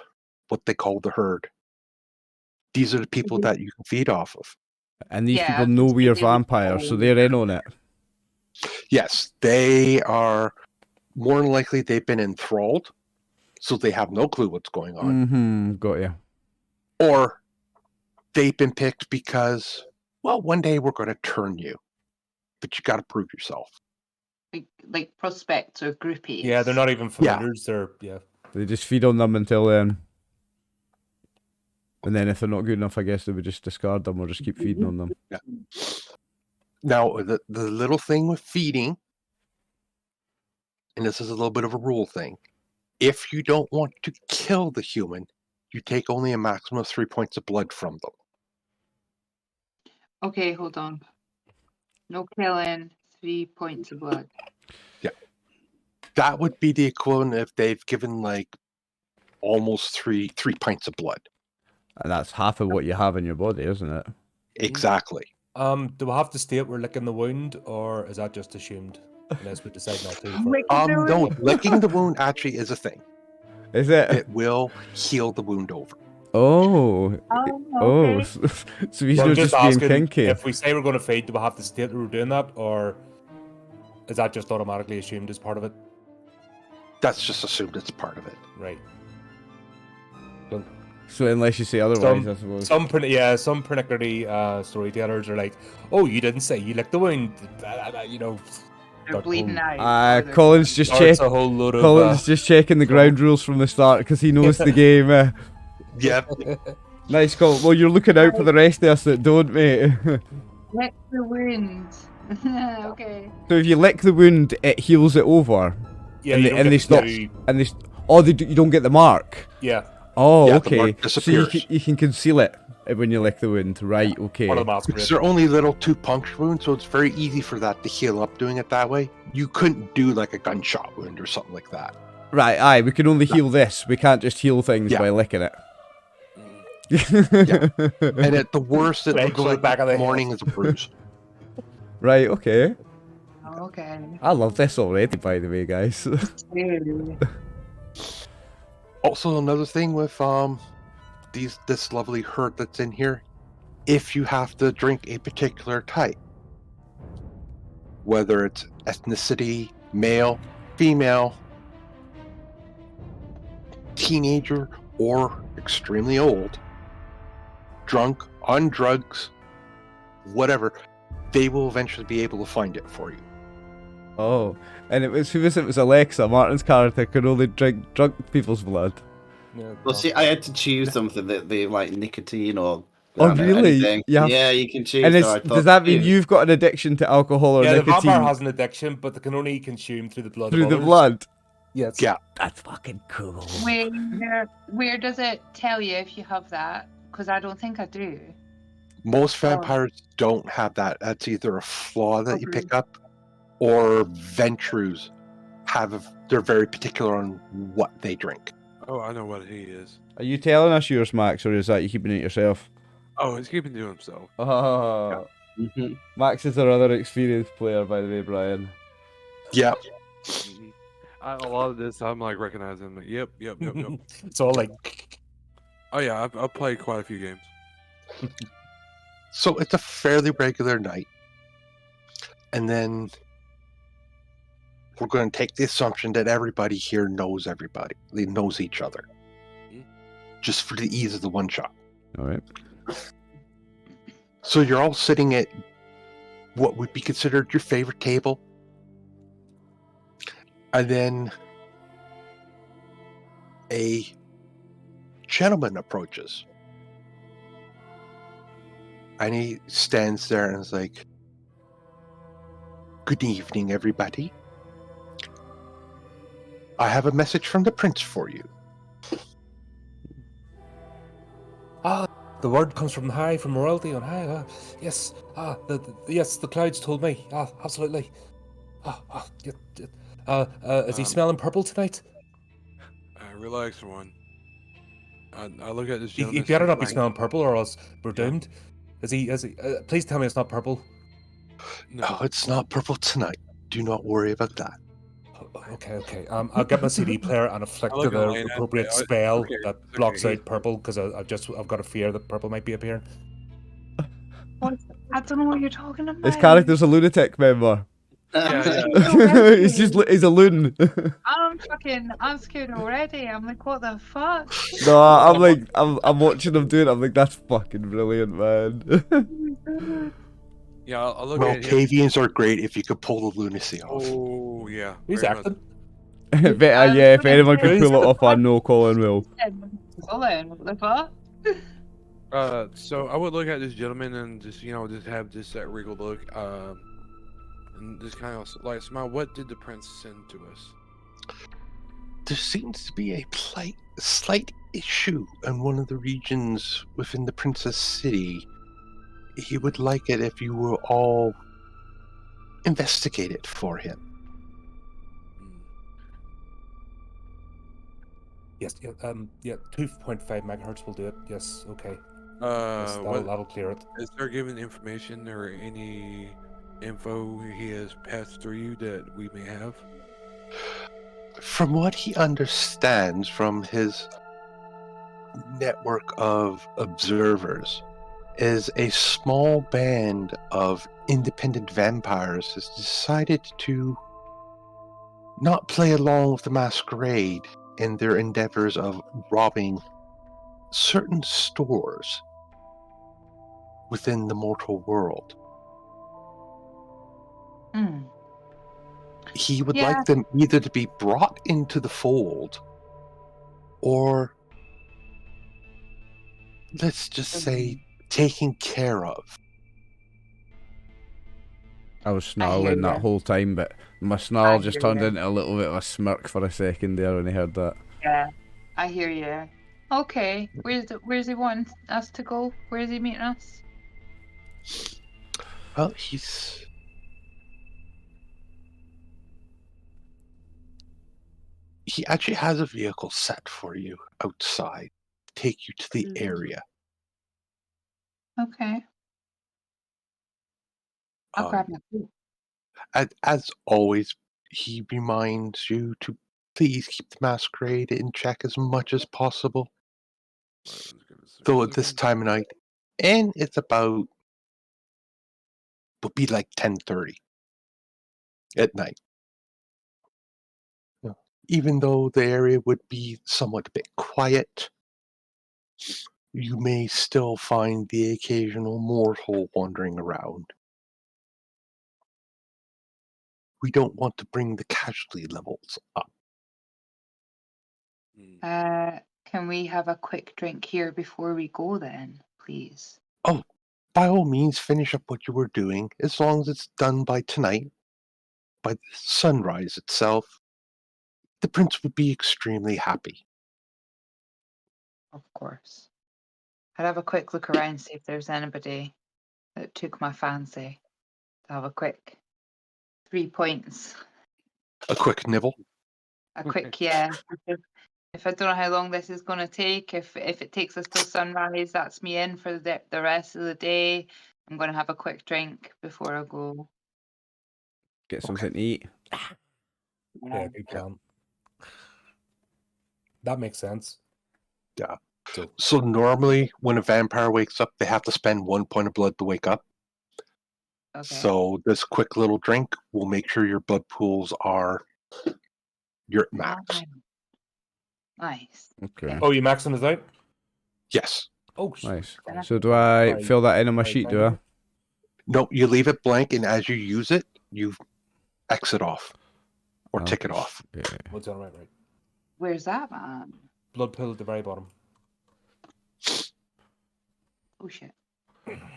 what they call the herd. These are the people that you can feed off of. And these Yeah, people I was know gonna we say are they would vampires, so follow they're you. in on it. Yes, they are more than likely they've been enthralled, so they have no clue what's going on. Got you. Or they've been picked because, well, one day we're going to turn you, but you got to prove yourself. Like prospects or groupies. Yeah, they're not even familiars. They're They just feed on them until then. And then if they're not good enough, I guess they would just discard them or just keep feeding on them. Yeah. Now, the little thing with feeding, and this is a little bit of a rule thing, if you don't want to kill the human, you take only a maximum of 3 points of blood from them. Okay, hold on. No killing, 3 points of blood. Yeah. That would be the equivalent if they've given like almost three pints of blood. And that's half of what you have in your body, isn't it? Exactly. do we have to state we're licking the wound, or is that just assumed? Unless we decide not to. No, licking the wound actually is a thing. Is it? It will heal the wound over. Oh. Okay. So he's Well, not just being asking, kinky. if we say we're going to feed, do we have to state that we're doing that, or is that just automatically assumed as part of it? That's just assumed it's part of it. Right. So unless you say otherwise, I suppose. Some pernickety storytellers are like, "Oh, you didn't say you licked the wound," you know. They're bleeding out. or they're- Colin's just Starts checking. a whole load of. Colin's just checking the ground rules from the start because he knows the game. Yep. Nice, Colin. Well, you're looking out for the rest of us that don't, mate. Lick the wound. Okay. So if you lick the wound, it heals it over. Yeah, and you they, don't and get they to stop. do- And they. Oh, you don't get the mark. Yeah. Oh, Yeah, the okay. mark So you disappears. can conceal it when you lick the wound, right? Okay. One of the Masquerade. They're only little 2 puncture wounds, so it's very easy for that to heal up doing it that way. You couldn't do like a gunshot wound or something like that. Right, aye. We can only heal this. We can't just heal things Yeah. by licking it. And at the worst, it Right, looks go like back of the the morning is a bruise. Right. Okay. Okay. I love this already, by the way, guys. Ew. Also, another thing with this lovely herd that's in here, if you have to drink a particular type, whether it's ethnicity, male, female, teenager, or extremely old, drunk, on drugs, whatever, they will eventually be able to find it for you. Oh, and it was it was Alexa, Martin's character, could only drink drunk people's blood. Yeah, Well, see, I had to choose something that they like nicotine or. Oh, I don't know, really? anything. Yeah. Yeah, you can choose. And so it's, I thought, does that mean "Ew." you've got an addiction to alcohol or yeah, the nicotine vampire has an addiction, but they can only consume through the blood. through of the others. blood? Yes. Yeah. That's fucking cool. Where does it tell you if you have that? Because I don't think I do. Most Oh. vampires don't have that. That's either a flaw that you Okay. pick up, or Ventrus they're very particular on what they drink. Oh, I know what he is. Are you telling us yours, Max, or is that you keeping it yourself? Oh, he's keeping to himself. Oh, Mhm. Max is our other experienced player, by the way, Brian. Yeah. A lot of this, I'm like recognizing him. Like, yep. It's all like. Oh yeah, I've played quite a few games. So it's a fairly regular night. And then we're going to take the assumption that everybody here knows everybody. They knows each other. Just for the ease of the one shot. All right. So you're all sitting at what would be considered your favorite table. And then a gentleman approaches. And he stands there and is like, "Good evening, everybody. I have a message from the prince for you." The word comes from high, from royalty on high. Yes. Yes, the clouds told me. Absolutely. Is he smelling purple tonight? Relax, one. I look at this He gentleman. better not be smelling purple, or else we're doomed. Is he? Please tell me it's not purple. No. Oh, it's not purple tonight. Do not worry about that. Okay. I'll get my CD player and afflict look the at Elena. appropriate It's spell okay, that it's okay, blocks he's- out purple, because I've got a fear that purple might be appearing. What? I don't know what you're talking about. His character's a lunatic member. Yeah. He's a loon. I'm scared already. I'm like, what the fuck? No, I'm watching him do it. I'm like, that's fucking brilliant, man. Yeah, I'll look Well, at him. Cavians are great if you could pull the lunacy off. Oh yeah. Who's very much. acting? Better, yeah, if anyone could Who's- pull it off, I know Colin will. Colin, what the fuck? So I would look at this gentleman and just have this that regal look, and just kind of like smile. What did the prince send to us? There seems to be a slight issue in one of the regions within the Princess City. He would like it if you will all investigate it for him. Yes. Yeah. 2.5 megahertz will do it. Yes. Okay. Yes, What that'll clear it. is there given information or any info he has passed through you that we may have? From what he understands from his network of observers, is a small band of independent vampires has decided to not play along with the Masquerade in their endeavors of robbing certain stores within the mortal world. Hmm. He would Yeah. like them either to be brought into the fold, or let's just say taken care of. I was snarling that ya. whole time, but my snarl I just hear turned ya. into a little bit of a smirk for a second there when he heard that. Yeah, I hear you. Okay, where's he wanting us to go? Where's he meeting us? Well, he actually has a vehicle set for you outside to take you to the area. Okay, I'll grab my food. As always, he reminds you to please keep the Masquerade in check as much as possible. Though at this time of night, and it's about, would be like 10:30 at night. Even though the area would be somewhat a bit quiet, you may still find the occasional mortal wandering around. We don't want to bring the casualty levels up. Can we have a quick drink here before we go then, please? Oh, by all means, finish up what you were doing, as long as it's done by tonight, by the sunrise itself. The prince would be extremely happy. Of course. I'd have a quick look around, see if there's anybody that took my fancy. To have a quick 3 points. A quick nibble. A quick, yeah. If I don't know how long this is going to take, if it takes us till sunrise, that's me in for the rest of the day. I'm going to have a quick drink before I go. Get something to eat. Yeah, good plan. That makes sense. Yeah. So, So normally when a vampire wakes up, they have to spend 1 point of blood to wake up. Okay. So this quick little drink will make sure your blood pools are your max. Nice. Okay. oh, you maxing us out? Yes. Oh, Nice. Yeah. So do I Right. fill that in on my Right, sheet, right. do I? No, you leave it blank, and as you use it, you exit off or Oh, tick it off. Yeah. What's on right? Where's that, man? Blood pill at the very bottom. Oh, shit.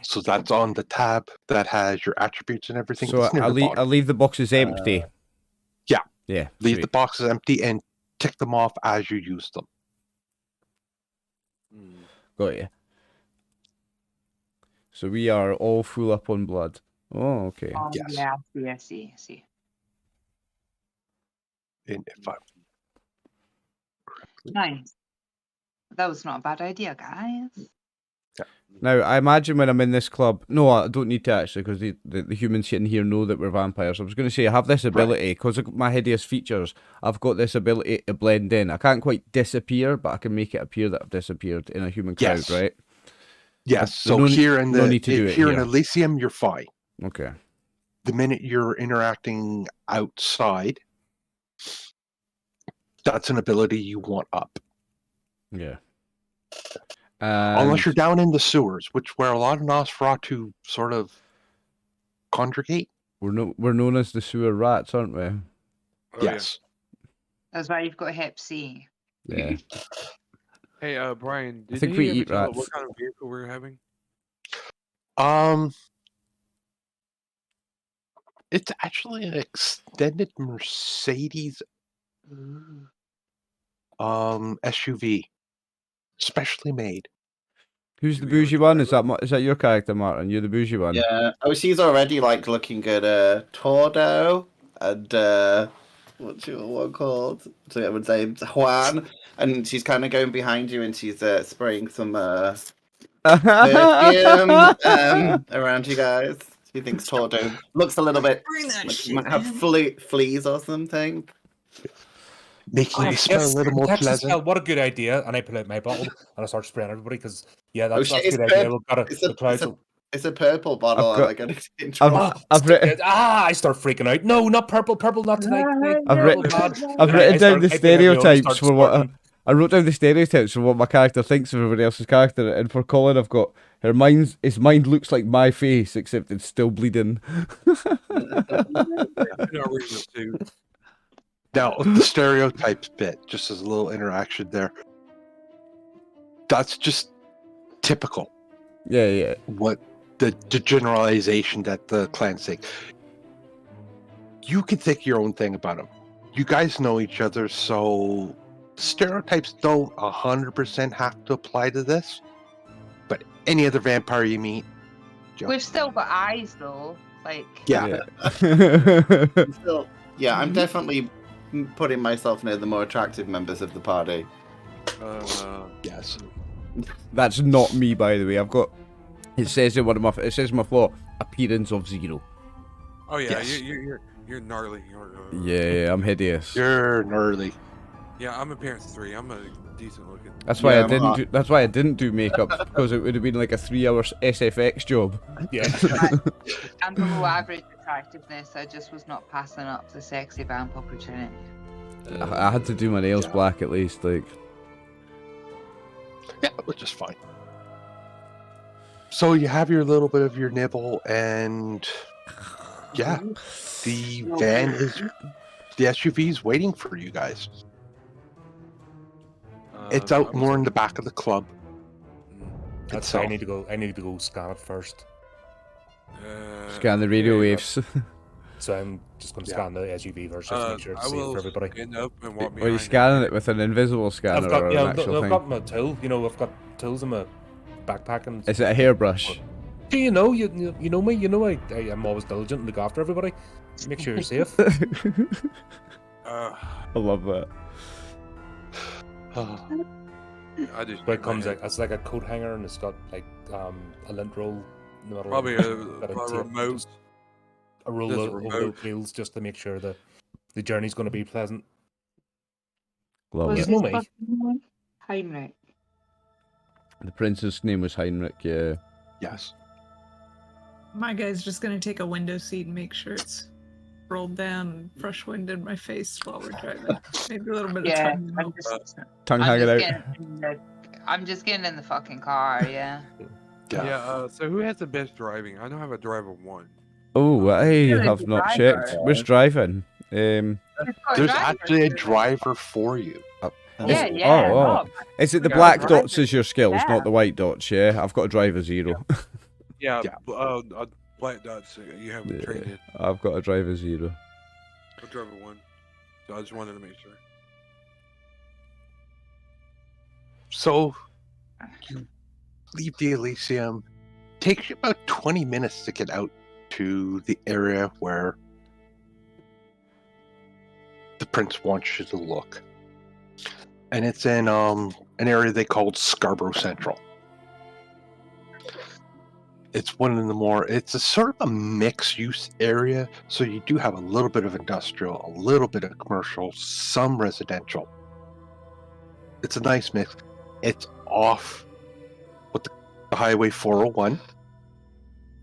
So that's on the tab that has your attributes and everything. So It's near I the bottom. leave the boxes empty. yeah. Yeah. Leave sweet. the boxes empty and tick them off as you use them. Got you. So we are all full up on blood. Oh, okay. Yes. Yeah, I see. And if I Nice. That was not a bad idea, guys. Now, I imagine when I'm in this club... No, I don't need to actually, because the humans in here know that we're vampires. I was going to say, I have this ability, because of my hideous features, I've got this ability to blend in. I can't quite disappear, but I can make it appear that I've disappeared in a human crowd, Yes. right? Yes. So So here in no the need to do it here in here. Elysium, you're fine. Okay. The minute you're interacting outside, that's an ability you want up. Yeah. Unless you're down in the sewers, where a lot of Nosferatu sort of congregate. We're known as the sewer rats, aren't we? Oh, Yes. That's why you've got Hep C. Yeah. Hey, Brian, I did think he we ever eat tell rats. what kind of vehicle we're having? It's actually an extended Mercedes Ooh. SUV, specially made. Who's the Do we have a bougie one? driver? Is that your character, Martin? You're the bougie one. Yeah. Oh, she's already like looking at Tordo and what's your one called? So I would say Juan, and she's kind of going behind you and she's spraying some perfume around you guys. She thinks Tordo looks a little bit Bring that like shit, he might have man. fleas or something. Making you smell a little more Texas pleasant. smell, what a good idea. And I pull out my bottle and I start spraying everybody because, yeah, that's shit, a it's good idea. purple. We've got It's the clouds. it's a purple bottle. I've got- I'm like, getting in trouble. I've written. I start freaking out. No, not purple, not tonight. I've written- I've And written down the I bring out my own and stereotypes start for what squirting. I wrote down the stereotypes for what my character thinks of everybody else's character, and for Colin, I've got his mind looks like my face, except it's still bleeding. No reason to. Now, the stereotypes bit, just as a little interaction there, that's just typical. Yeah. What the generalization that the clans think. You can think your own thing about them. You guys know each other, so stereotypes don't 100% have to apply to this. But any other vampire you meet, We've still got eyes, though. Like, yeah. Still, yeah, I'm definitely putting myself near the more attractive members of the party. Yes. That's not me, by the way. I've got. It says in it says in my flaw, appearance of 0. Oh yeah, Yes. you're gnarly. Yeah, I'm hideous. You're gnarly. Yeah, I'm appearance 3. I'm a decent looking. That's why Yeah, I I'm didn't. hot. That's why I didn't do makeup, because it would have been like a 3-hour SFX job. Yeah. I'm below average attractiveness. I just was not passing up the sexy vamp opportunity. I had to do my nails black at least, like. Yeah, which is fine. So you have your little bit of your nibble, and yeah, the SUV is waiting for you guys. It's out more in the back of the club. That's itself. I need to go scan it first. Scan the radio waves. So I'm just going to scan the SUV first just to make sure it's I safe will for everybody. stand up and walk Are you behind scanning it with an invisible scanner I've got, or yeah, an actual I've thing? got my tool. You know, I've got tools in my backpacking. Is it a hairbrush? Do you know you know me? You know I'm always diligent and look after everybody. Make sure you're safe. Uh, I love that. I just But it shake my comes head. like it's like a coat hanger and it's got like a lint roll in the middle. Probably of a, it, got probably a tape, remote. just a roll Just a over the remote. wheels just to make sure the journey's going to be pleasant. Love Was Yeah. it. his No, me. fucking name Heinrich? The prince's name was Heinrich, yeah. Yes. My guy's just gonna take a window seat and make sure it's rolled down and fresh wind in my face while we're driving. Maybe a little bit of Yeah, tongue. I'm just, Tongue I'm hanging just out. getting in the, I'm just getting in the fucking car. Yeah. Yeah. So who has the best driving? I don't have a driver one. Oh, I You're have the not driver. checked. Which driving? It's got There's driver actually a to it. driver for you. Yeah, Is- yeah. oh. Is it the Yeah, black driver. dots as your skills, Yeah. not the white dots, yeah? I've got a driver 0. Yeah. Yeah. Black dots. You have Yeah. traded. I've got a driver 0. A driver one. So I just wanted to make sure. So you leave the Elysium. Takes you about 20 minutes to get out to the area where the prince wants you to look. And it's in an area they called Scarborough Central. It's one of the more, it's a sort of a mixed use area. So you do have a little bit of industrial, a little bit of commercial, some residential. It's a nice mix. It's off with the Highway 401,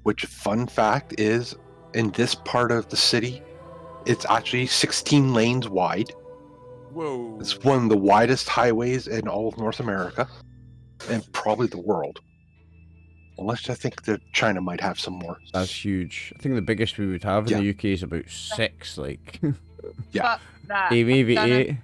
which, fun fact, is in this part of the city, it's actually 16 lanes wide. Whoa. It's one of the widest highways in all of North America and probably the world. Unless I think that China might have some more. That's huge. I think the biggest we would have in Yeah. the UK is about 6, like. Yeah. Fuck that. Maybe I've done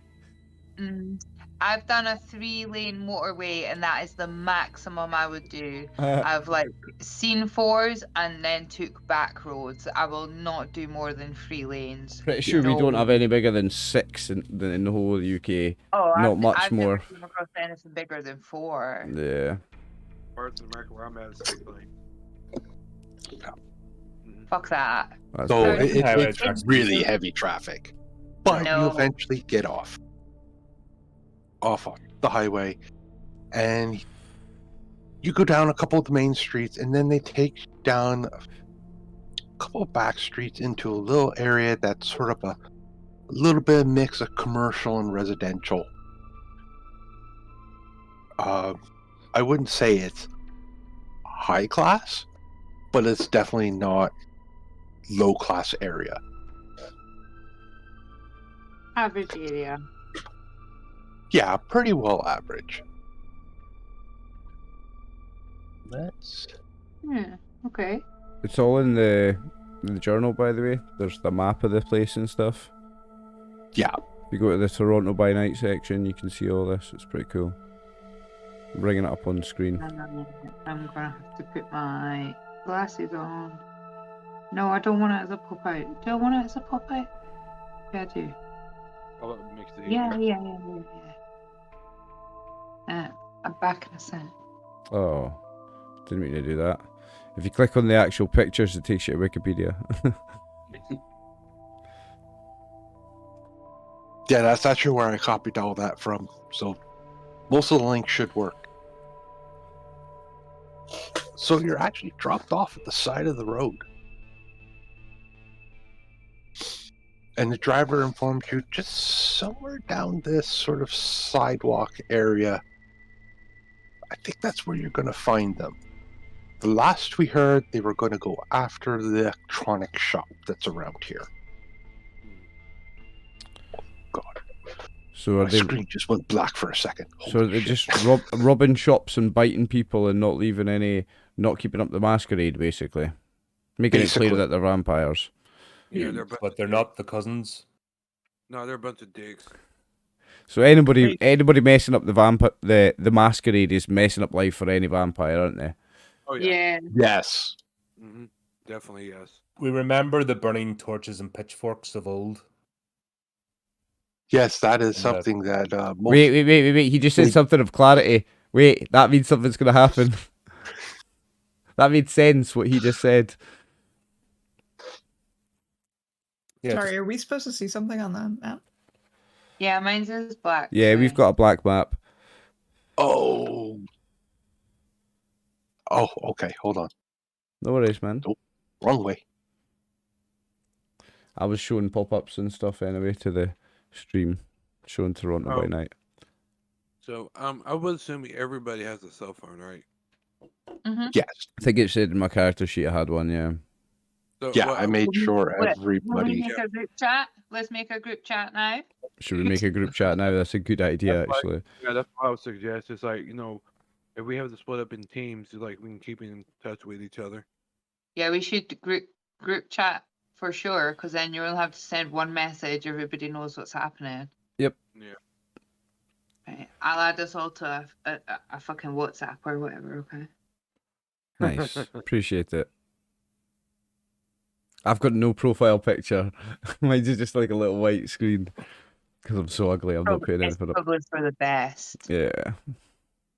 8. I've done a 3-lane motorway, and that is the maximum I would do. I've like seen 4s and then took back roads. I will not do more than 3 lanes. Pretty sure we No. don't have any bigger than 6 in the whole of the UK. Oh, not I've, much I've more. never come across anything bigger than 4. Yeah. Parts of America where I'm at is 6 lane. Fuck that. That's So Sorry. it's really heavy traffic. But No. you eventually get off the highway, and you go down a couple of the main streets, and then they take you down a couple of back streets into a little area that's sort of a little bit of mix of commercial and residential. I wouldn't say it's high class, but it's definitely not low class area. Average area. Yeah, pretty well average. That's Yeah. Okay. It's all in the journal, by the way. There's the map of the place and stuff. yeah. If you go to the Toronto by night section, you can see all this. It's pretty cool. I'm bringing it up on screen. I'm gonna have to put my glasses on. No, I don't want it as a pop out. Do I want it as a pop out? Yeah, I do. Oh, that makes it Yeah. easier. I'm back in a sec. Oh, didn't mean to do that. If you click on the actual pictures, it takes you to Wikipedia. Yeah, that's actually where I copied all that from. So most of the links should work. So you're actually dropped off at the side of the road. And the driver informs you just somewhere down this sort of sidewalk area. I think that's where you're going to find them. The last we heard, they were going to go after the electronic shop that's around here. God. So are My they? screen just went black for a second. So are Holy they shit. just robbing shops and biting people and not leaving any, not keeping up the masquerade, basically, making it Basically. clear that they're vampires. Yeah, they're a bunch But of they're dicks. not the cousins. No, they're a bunch of dicks. So anybody messing up the masquerade is messing up life for any vampire, aren't they? Oh yeah. Yes. Hmm. Definitely yes. We remember the burning torches and pitchforks of old. Yes, that is And that- something that most Wait. He just said Wait. something of clarity. Wait, that means something's gonna happen. That made sense, what he just said. Yeah, Sorry, are we supposed to see something on the map? Yeah, mine says black. Yeah, we've got a black map. Oh. Oh, okay. Hold on. No worries, man. Wrong way. I was showing pop-ups and stuff anyway to the stream, showing Toronto by Oh. night. So I would assume everybody has a cell phone, right? Mm-hmm. Yes. I think it said in my character sheet I had one, yeah. So, Yeah, well, I made sure Will we everybody. make a group chat? Let's make a group chat now. Should we make a group chat now? That's a good idea, That's actually. Yeah, that's what I would suggest. It's like, if we have to split up in teams, it's like we can keep in touch with each other. Yeah, we should group chat for sure, because then you'll have to send one message. Everybody knows what's happening. Yeah. Right. I'll add us all to a fucking WhatsApp or whatever. Okay. Nice. Appreciate it. I've got no profile picture. Mine's is just like a little white screen. Because I'm so ugly, I'm not putting It's anything up. probably for the best. Yeah.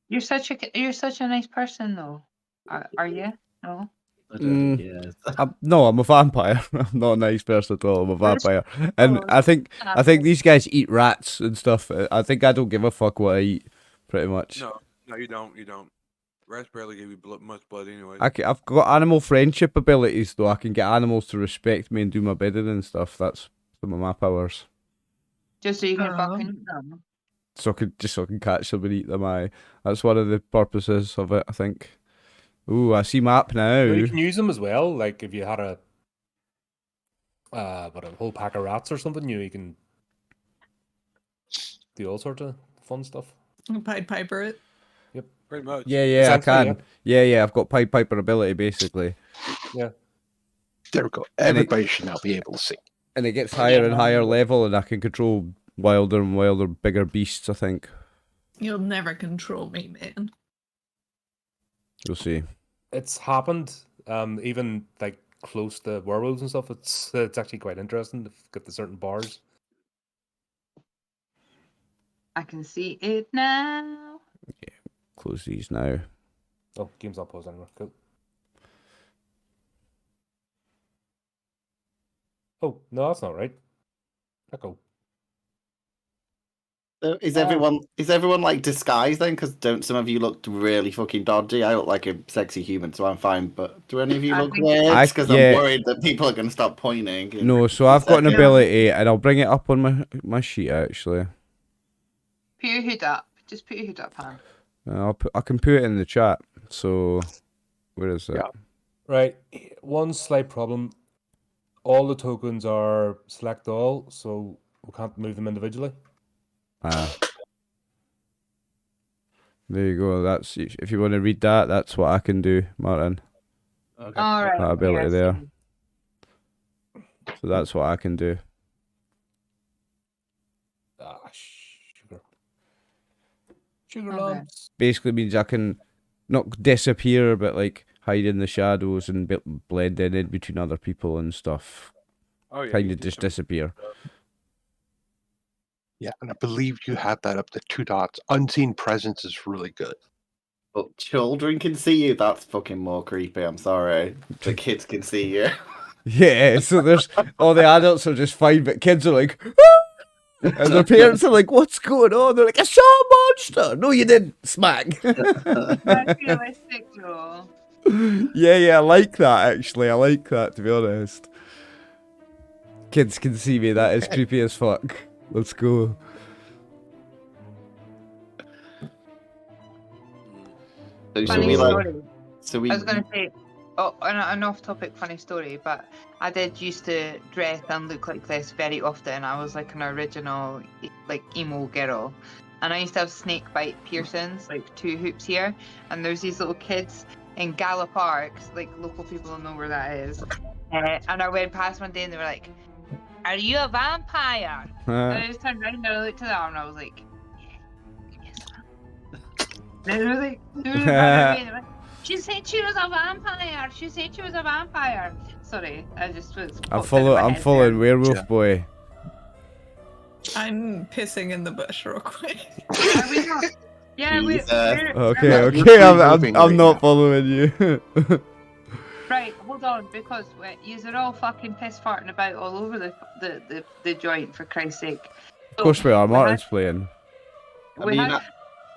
You're such a nice person though. Are you? No. I don't think he is. No, I'm a vampire. I'm not a nice person at all. I'm a vampire. And Oh, I think these guys eat rats and stuff. I think I don't give a fuck what I eat, pretty much. No, you don't. You don't. Rats barely give you much blood anyway. I've got animal friendship abilities, though. I can get animals to respect me and do my bidding and stuff. That's some of my powers. Just so you can fucking eat them. So I can catch them and eat them. That's one of the purposes of it, I think. Ooh, I see map now. Well, you can use them as well. Like if you had a whole pack of rats or something, you can do all sorts of fun stuff. Pied Piper it. Yep. Pretty much. Yeah, I Essentially, can. Yeah, I've got Pied Piper ability, basically. Yeah. There we go. Everybody should now be able to see. And it gets higher and higher level, and I can control wilder and wilder, bigger beasts, I think. You'll never control me, man. You'll see. It's happened. Even like close to werewolves and stuff. It's actually quite interesting to get the certain bars. I can see it now. Close these now. Oh, game's not paused anymore. Cool. Oh, no, that's not right. Echo. Is everyone like disguised then? Because don't some of you look really fucking dodgy? I look like a sexy human, so I'm fine. But do any of you I look think- weird? Because yeah. I'm worried that people are going to stop pointing. No, so I've got an Yeah. ability, and I'll bring it up on my sheet, actually. Put your hood up. Just put your hood up, Han. I can put it in the chat. So, where is it? Yeah. Right. One slight problem. All the tokens are select all, so we can't move them individually. There you go. That's if you want to read that. That's what I can do, Martin. Okay. All right. That ability yes. there. So that's what I can do. Sugar. Sugar Okay. lumps. Basically means I can not disappear, but like hide in the shadows and blend in between other people and stuff. Oh yeah. Kind you of do just some- disappear. Yeah, and I believe you had that up to 2 dots. Unseen presence is really good. But children can see you. That's fucking more creepy. I'm sorry. The kids can see you. Yeah, so there's all the adults are just fine, but kids are like, "Ah!" and their parents are like, "What's going on?" They're like, "I saw a monster." No, you didn't. Smack. That's realistic, Joel. Yeah, I like that actually. I like that, to be honest. Kids can see me. That is creepy as fuck. Let's go. So should Funny we like? story. So we. I was going to say, an off-topic funny story, but I did used to dress and look like this very often. I was like an original, like emo girl, and I used to have snake bite piercings, like 2 hoops here. And there's these little kids in Gala Park, like local people know where that is. And I went past one day and they were like, "Are you a vampire?" And I just turned around and I looked to them and I was like, "Yeah, yes, I am." And they were like, they went, "She said she was a vampire. She said she was a vampire." Sorry, I just was. I'm following Werewolf Boy. I'm pissing in the bush real quick. Are we not? Yeah, Jesus. Okay, we're- okay. moving I'm right not now. following you. Right, hold on, because yous are all fucking piss farting about all over the joint, for Christ's sake. Of course we are. we Martin's playing. I mean,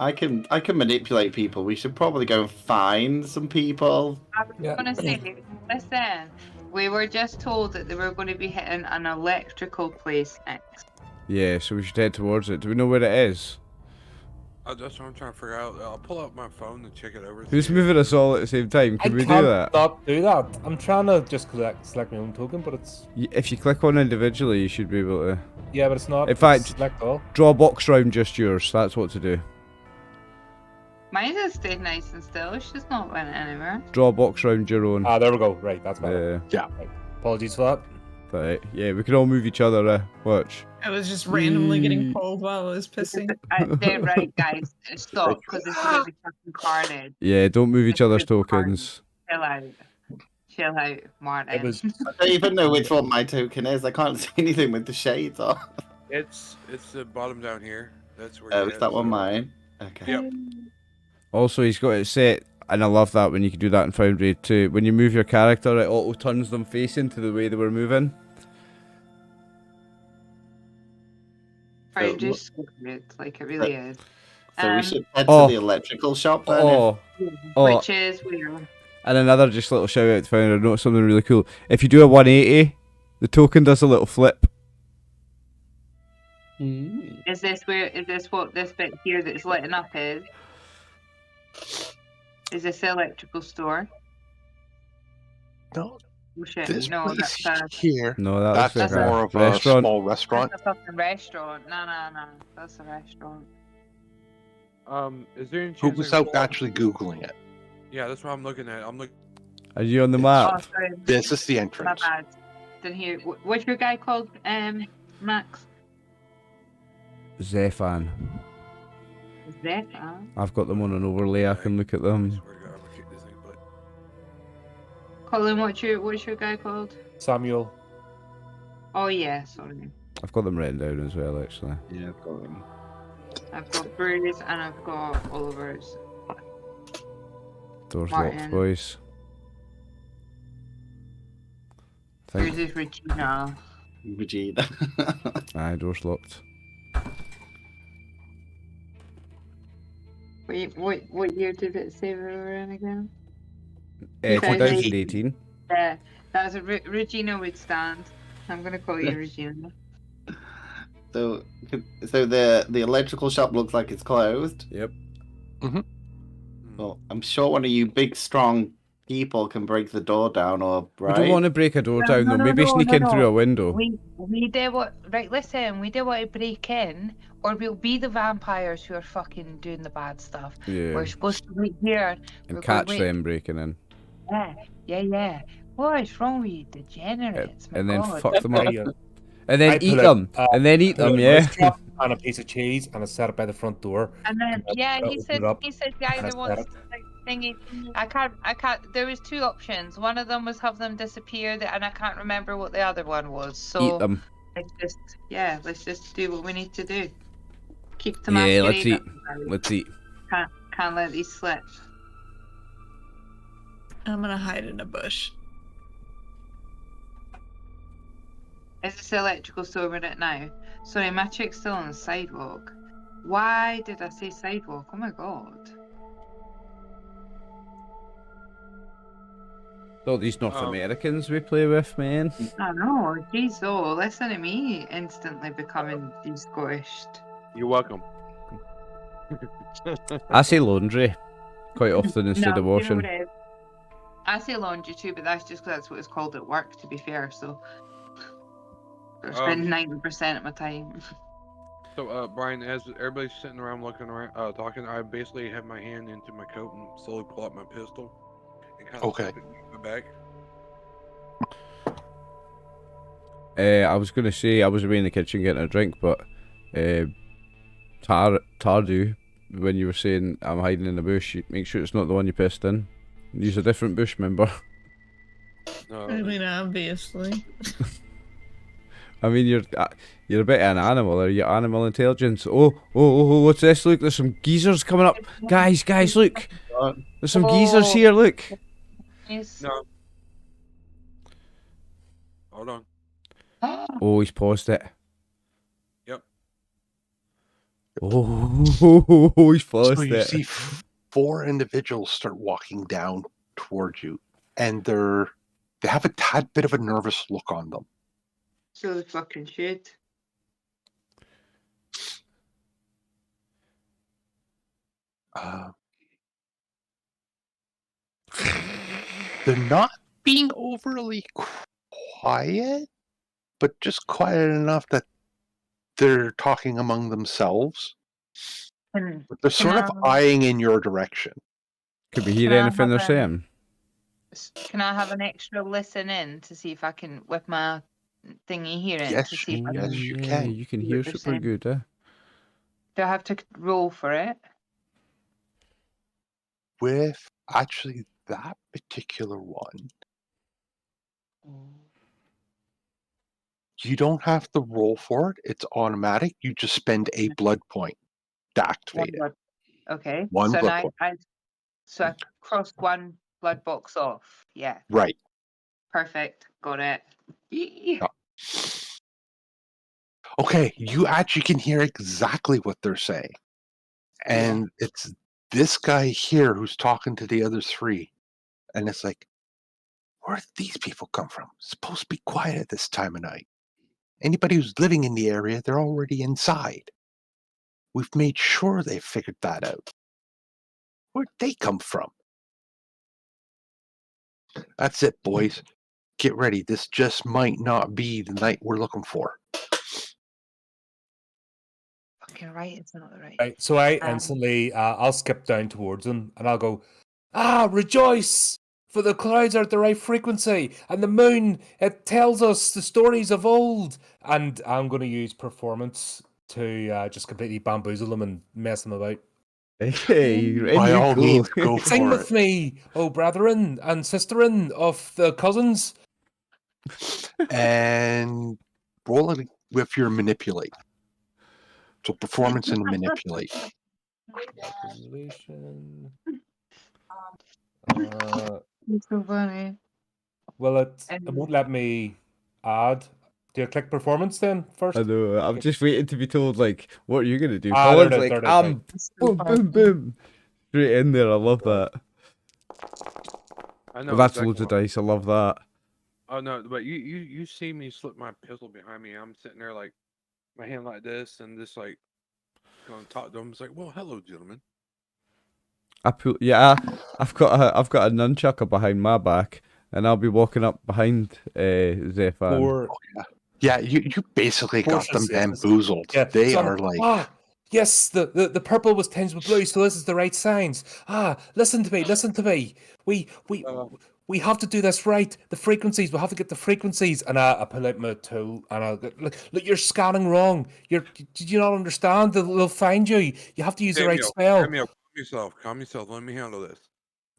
I can manipulate people. We should probably go and find some people. I was Yeah. going to say, listen, we were just told that they were going to be hitting an electrical place next. Yeah, so we should head towards it. Do we know where it is? That's what I'm trying to figure out. I'll pull up my phone and check it over. Who's moving us all at the same time? Can I we do can't that? not do that. I'm trying to just select my own token, but it's If you click on individually, you should be able to yeah, but it's not. In fact- select all. draw a box round just yours. That's what to do. Mine has stayed nice and still. She's not went anywhere. Draw a box round your own. Ah, there we go. Right, that's better. Yeah. Apologies for that. Right. Yeah, we can all move each other. Watch. I was just randomly getting pulled while I was pissing. They're right, guys. Stop, because it's going to be fucking carnage. Yeah, don't move each other's tokens. Chill out. Chill out, Martin. It was I don't even know which one my token is. I can't see anything with the shades on. It's the bottom down here. That's where. Oh, it is that one so- mine? Okay. Yep. Also, he's got it set, and I love that when you can do that in Foundry too. When you move your character, it auto turns them facing to the way they were moving. Fine, just good, like it really is. So we should head Oh. to the electrical shop then. Oh, oh, Which is weird. and another just little shout out to Foundry. I noticed something really cool. If you do a 180, the token does a little flip. Is this what this bit here that's lighting up is? Is this the electrical store? No, Oh shit, this no, place that's here. No, that That's looks like more a of a restaurant. small restaurant. a fucking restaurant. No, that's a restaurant. Is there any Who chance I was can out pull up- actually Googling it? Yeah, that's what I'm looking at. I'm looking. Are you on the Oh, map? sorry, This is the my entrance. bad. Didn't hear. What's your guy called? Max. Zephan. Is that? I've got them on an overlay. I can look at them. Swear to God, I'm gonna kick this thing, but Colin, what's your guy called? Samuel. Oh yeah, sorry. I've got them written down as well, actually. Yeah, I've got them. I've got Bruce and I've got Oliver's. Doors Martin. locked, boys. Bruce is Regina. Vegeta. Aye, doors locked. Wait, what year did it say we were in again? 2018. That's Regina would stand. I'm gonna call you Regina. So the electrical shop looks like it's closed. Yep. Well, I'm sure one of you big, strong people can break the door down, or We right? don't want to break a door No, down no, though. no, Maybe no, sneak no, in no. through a window. We did what? Right, listen. We did want to break in, or we'll be the vampires who are fucking doing the bad stuff. Yeah. We're supposed to wait here. And we're catch gonna wait. them breaking in. Yeah. What is wrong with you, degenerates? My And then God. fuck them up. Yeah. And then I eat put them. a- And then eat them, Put a yeah. restaurant and a piece of cheese and a setup by the front door. And then yeah, he open said it up the guy and that a wants setup. to thingy. I can't. There was two options. One of them was have them disappear, and I can't remember what the other one was. So Eat them. let's just do what we need to do. Keep the Yeah, let's masquerade eat. up, guys. Let's eat. Can't let these slip. I'm gonna hide in a bush. Is this the electrical store we're at now? Sorry, my chick's still on the sidewalk. Why did I say sidewalk? Oh my god. All these North Um, Americans we play with, man. I know, jeez, oh, listen to me instantly becoming de-Scottished. you're welcome. I say laundry quite often instead No, of you know washing. what it is? I say laundry too, but that's just 'cause that's what it's called at work, to be fair, so I spend 90% of my time. So, Brian, as everybody's sitting around looking around, talking, I basically have my hand into my coat and slowly pull out my pistol and kind of Okay. slip it in my back. I was gonna say I was away in the kitchen getting a drink, but Tardu, when you were saying I'm hiding in the bush, make sure it's not the one you pissed in. Use a different bush member. No, I mean, obviously. I mean, you're a bit of an animal. Are you animal intelligence? Oh, what's this? Look, there's some geezers coming up. Guys, look. There's some geezers here. Look. Yes. no, Hold on. Oh, he's paused it. Yep. Oh, he's So paused you it. see 4 individuals start walking down towards you, and they have a tad bit of a nervous look on them. So the fucking shit. They're not being overly quiet, but just quiet enough that they're talking among themselves. Can, But they're sort of eyeing in your direction. Could we hear Can I anything they're have saying? can I have an extra listen in to see if I can whip my thingy here in Yes, to see if I yes, can you yeah, can. you can see hear what they're super saying? good, eh? Do I have to roll for it? With actually that particular one, you don't have to roll for it. It's automatic. You just spend a blood point to One activate it. blood. Okay. One So blood now point. I crossed one blood box off. Yeah. Right. Perfect. Got it. Yee. Yeah. Okay, you actually can hear exactly what they're saying. And it's this guy here who's talking to the other 3. And it's like, where did these people come from? It's supposed to be quiet at this time of night. Anybody who's living in the area, they're already inside. We've made sure they figured that out. Where'd they come from? That's it, boys. Get ready. This just might not be the night we're looking for. Fucking right. It's not the right. Right, so I Um, instantly, I'll skip down towards them and I'll go, rejoice! For the clouds are at the right frequency, and the moon, it tells us the stories of old. And I'm going to use performance to just completely bamboozle them and mess them about. Hey, in By you all go. means, go Sing for with it. me, oh brethren and sisterin of the cousins. And roll it with your manipulate. So performance and manipulate. Manipulation. it's so funny. Well, it won't let me add. Do I click performance then first? I know. I'm just waiting to be told, like, what are you gonna do? Ah, there Colin's it is, like, there it is, right. It's so boom, funny. boom, boom, straight in there. I love that. I know. Well, that's exactly loads of what- dice. I love that. Oh no, but you see me slip my pistol behind me. I'm sitting there like my hand like this, and just like going to talk to him. It's like, well, hello, gentlemen. I've got a nunchucker behind my back, and I'll be walking up behind Zephan. Or Yeah, you basically got them Portia's, yes. bamboozled. Yeah, They so are like, yes, the purple was tinged with blue, so this is the right signs. Listen to me. We have to do this right. The frequencies, we have to get the frequencies. And I pull out my tool and I'll go, look, you're scanning wrong. Did you not understand? They'll find you. You have to use the right spell. Samuel, calm yourself. Let me handle this.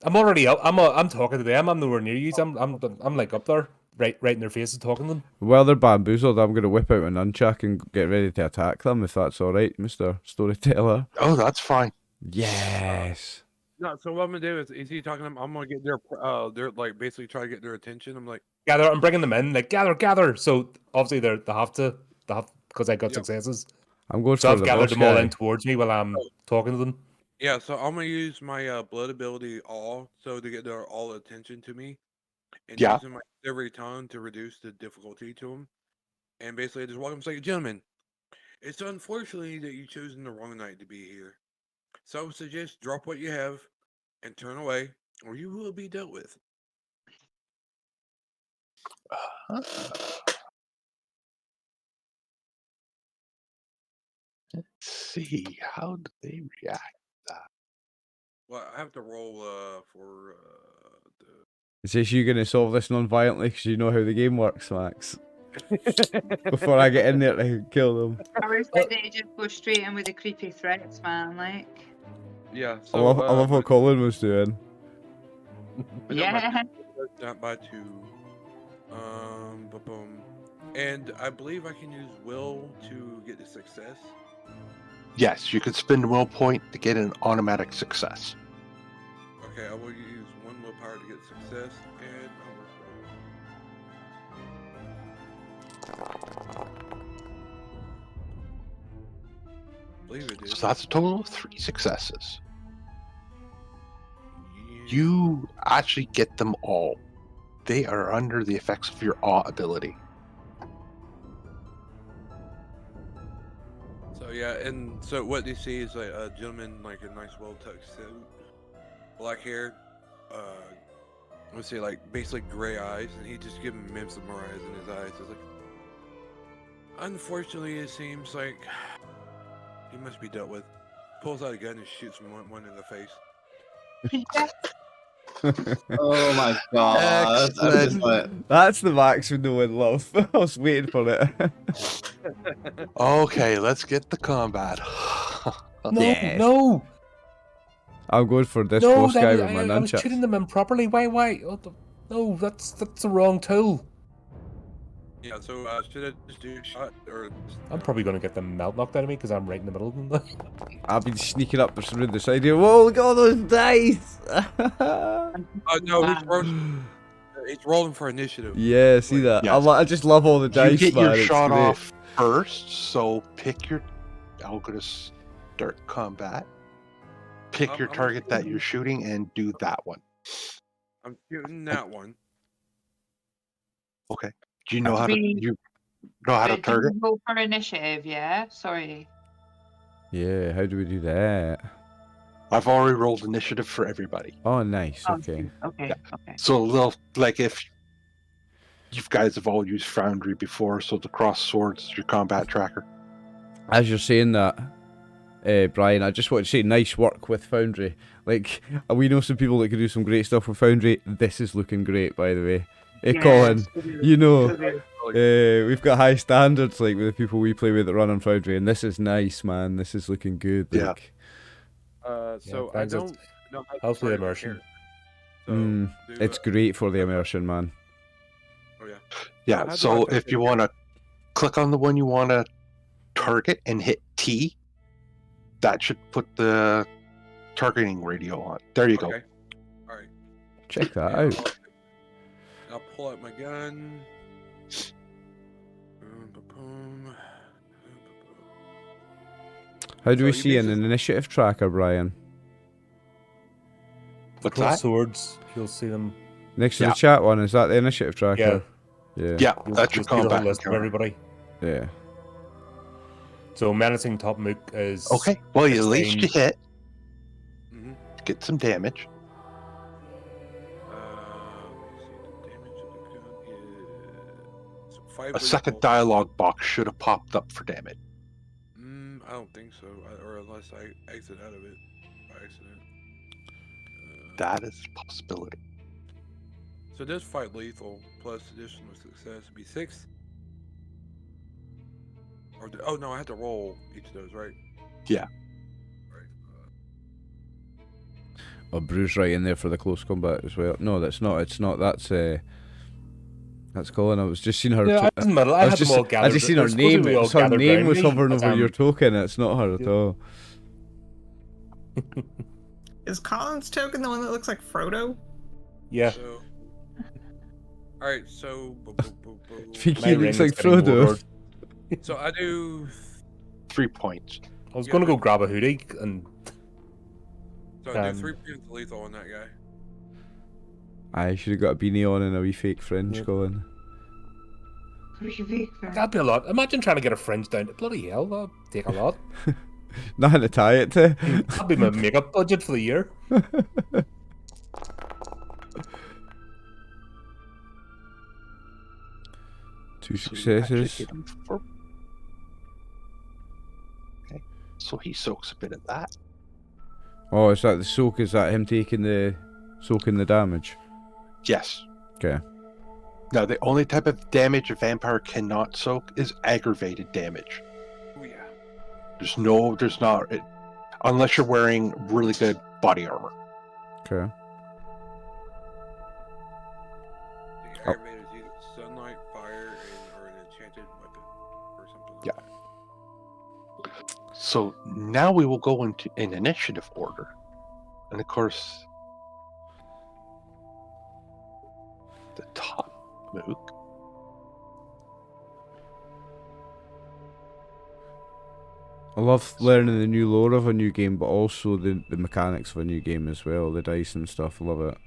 I'm already up. I'm talking to them. I'm nowhere near you. I'm like up there, right in their faces, talking to them. While they're bamboozled, I'm gonna whip out my nunchuck and get ready to attack them. If that's all right, Mister Storyteller. oh, that's fine. Yes. No, so what I'm gonna do is he talking to them? I'm gonna get their like basically try to get their attention. I'm like, Gather. I'm bringing them in. Like gather. So obviously they have because I got Yep. successes. I'm going So for I've the gathered boss them all guy. in towards me while I'm talking to them. yeah. So I'm gonna use my blood ability all so to get their all attention to me, and Yeah. using my every tone to reduce the difficulty to them, and basically just walk up and say, gentlemen, it's unfortunately that you chosen the wrong night to be here. So I would suggest drop what you have and turn away, or you will be dealt with. Let's see, how do they react? Well, I have to roll for the. Is this you gonna solve this non-violently? Because you know how the game works, Max. Before I get in there to kill them. I wish I did just go straight in with the creepy threats, man. Like, Yeah. I So love what Colin was doing. yeah. Not by 2. Boom. And I believe I can use will to get the success. Yes, you could spend a will point to get an automatic success. Okay, I will use 1 willpower to get success, and believe it is. So that's a total of 3 successes. Yeah. You actually get them all. They are under the effects of your awe ability. So yeah, and so what they see is like a gentleman, like a nice, well-tucked suit, black hair, let's say like basically gray eyes, and he just gives him mesmerized in his eyes. It's like, unfortunately, it seems like he must be dealt with. Pulls out a gun and shoots one in the face. Oh my god. I'm just like, That's the Max we know and love. I was waiting for it. Okay, let's get the combat. No, Yeah. no, I'm going for this no! boss That guy was, with my I was nunchucks. shooting them improperly. Why? Oh, no, that's the wrong tool. Yeah, so should I just do a shot or? I'm probably going to get the melt knocked out of me because I'm right in the middle of them. I've been sneaking up through the side here. Whoa, look at all those dice! Oh no, he's rolling for initiative. Yeah, see that? Yes. I just love all the You dice, get man. your It's shot great. off first, so pick your. I'm going to start combat. Pick your I'm target that shooting. you're shooting and do that one. I'm shooting that one. Okay. Do you know how to? We- You know how to Do target? you roll for initiative, yeah? Sorry. Yeah, how do we do that? I've already rolled initiative for everybody. Oh, nice. Oh, Okay. Okay. Yeah. Okay. So they'll like if you guys have all used Foundry before, so the cross swords is your combat tracker. As you're saying that, Brian, I just want to say nice work with Foundry. Like, we know some people that can do some great stuff with Foundry. This is looking great, by the way. Hey, Colin, you know, we've got high standards like with the people we play with that run on Foundry, and this is nice, man. This is looking good. Yeah. Like, So I thanks, it's- don't know how to helps with target my immersion. character. So, it's great for the immersion, man. Oh yeah. Yeah. how do I So target if you the want to click on the one you want to target and hit T, that should put the targeting radio on. There you go. Okay. All right. Check that Yeah, out. I'll pull out my gun. Boom. How do we So you see an basically- initiative tracker, Brian? What's Cross that? swords, you'll see them. Next to Yeah. the chat one, is that the initiative tracker? Yeah. Yeah, You'll, that's your you'll see the whole combat list of encounter. everybody. Yeah. So menacing top mook is Okay. Well, at least you 16. hit. Mm-hmm. Get some damage. Let me see. The damage of the gun is 5 A second lethal. dialogue box should have popped up for damage. I don't think so, or unless I exit out of it by accident. That is a possibility. So this 5 lethal plus additional success would be 6. Or oh no, I have to roll each of those, right? Yeah. Right. Oh, Bruce right in there for the close combat as well. No, that's not. It's not. That's Colin. I was just seeing her. Yeah, I was in the middle. I had them all gathered. I just seen her they're supposed to name. be all It's her gathered name round was me, hovering but, over your token. It's not her at all. Is Colin's token the one that looks like Frodo? Yeah. So. All right. So. Think My he ring looks is like getting Frodo. Mordor. So I do. 3 points. I was Yeah, going to go but- grab a hoodie and So I do Um, 3 points of lethal on that guy. I should have got a beanie on and a wee fake fringe, Yep. Colin. that'd be a lot. Imagine trying to get a fringe down to bloody hell. That'd take a lot. Nothing to tie it to. That'd be my makeup budget for the year. 2 So you actually successes. hit him for- Okay. So he soaks a bit of that. Oh, is that the soak? Is that him taking the soaking the damage? Yes. Okay. Now, the only type of damage a vampire cannot soak is aggravated damage. Oh yeah. There's not, unless you're wearing really good body armor. Okay. The aggravated is either sunlight, fire, or an enchanted weapon, or something like Yeah. that. So now we will go into an initiative order. And of course, the top mook I love learning the new lore of a new game, but also the mechanics of a new game as well. The dice and stuff, I love it.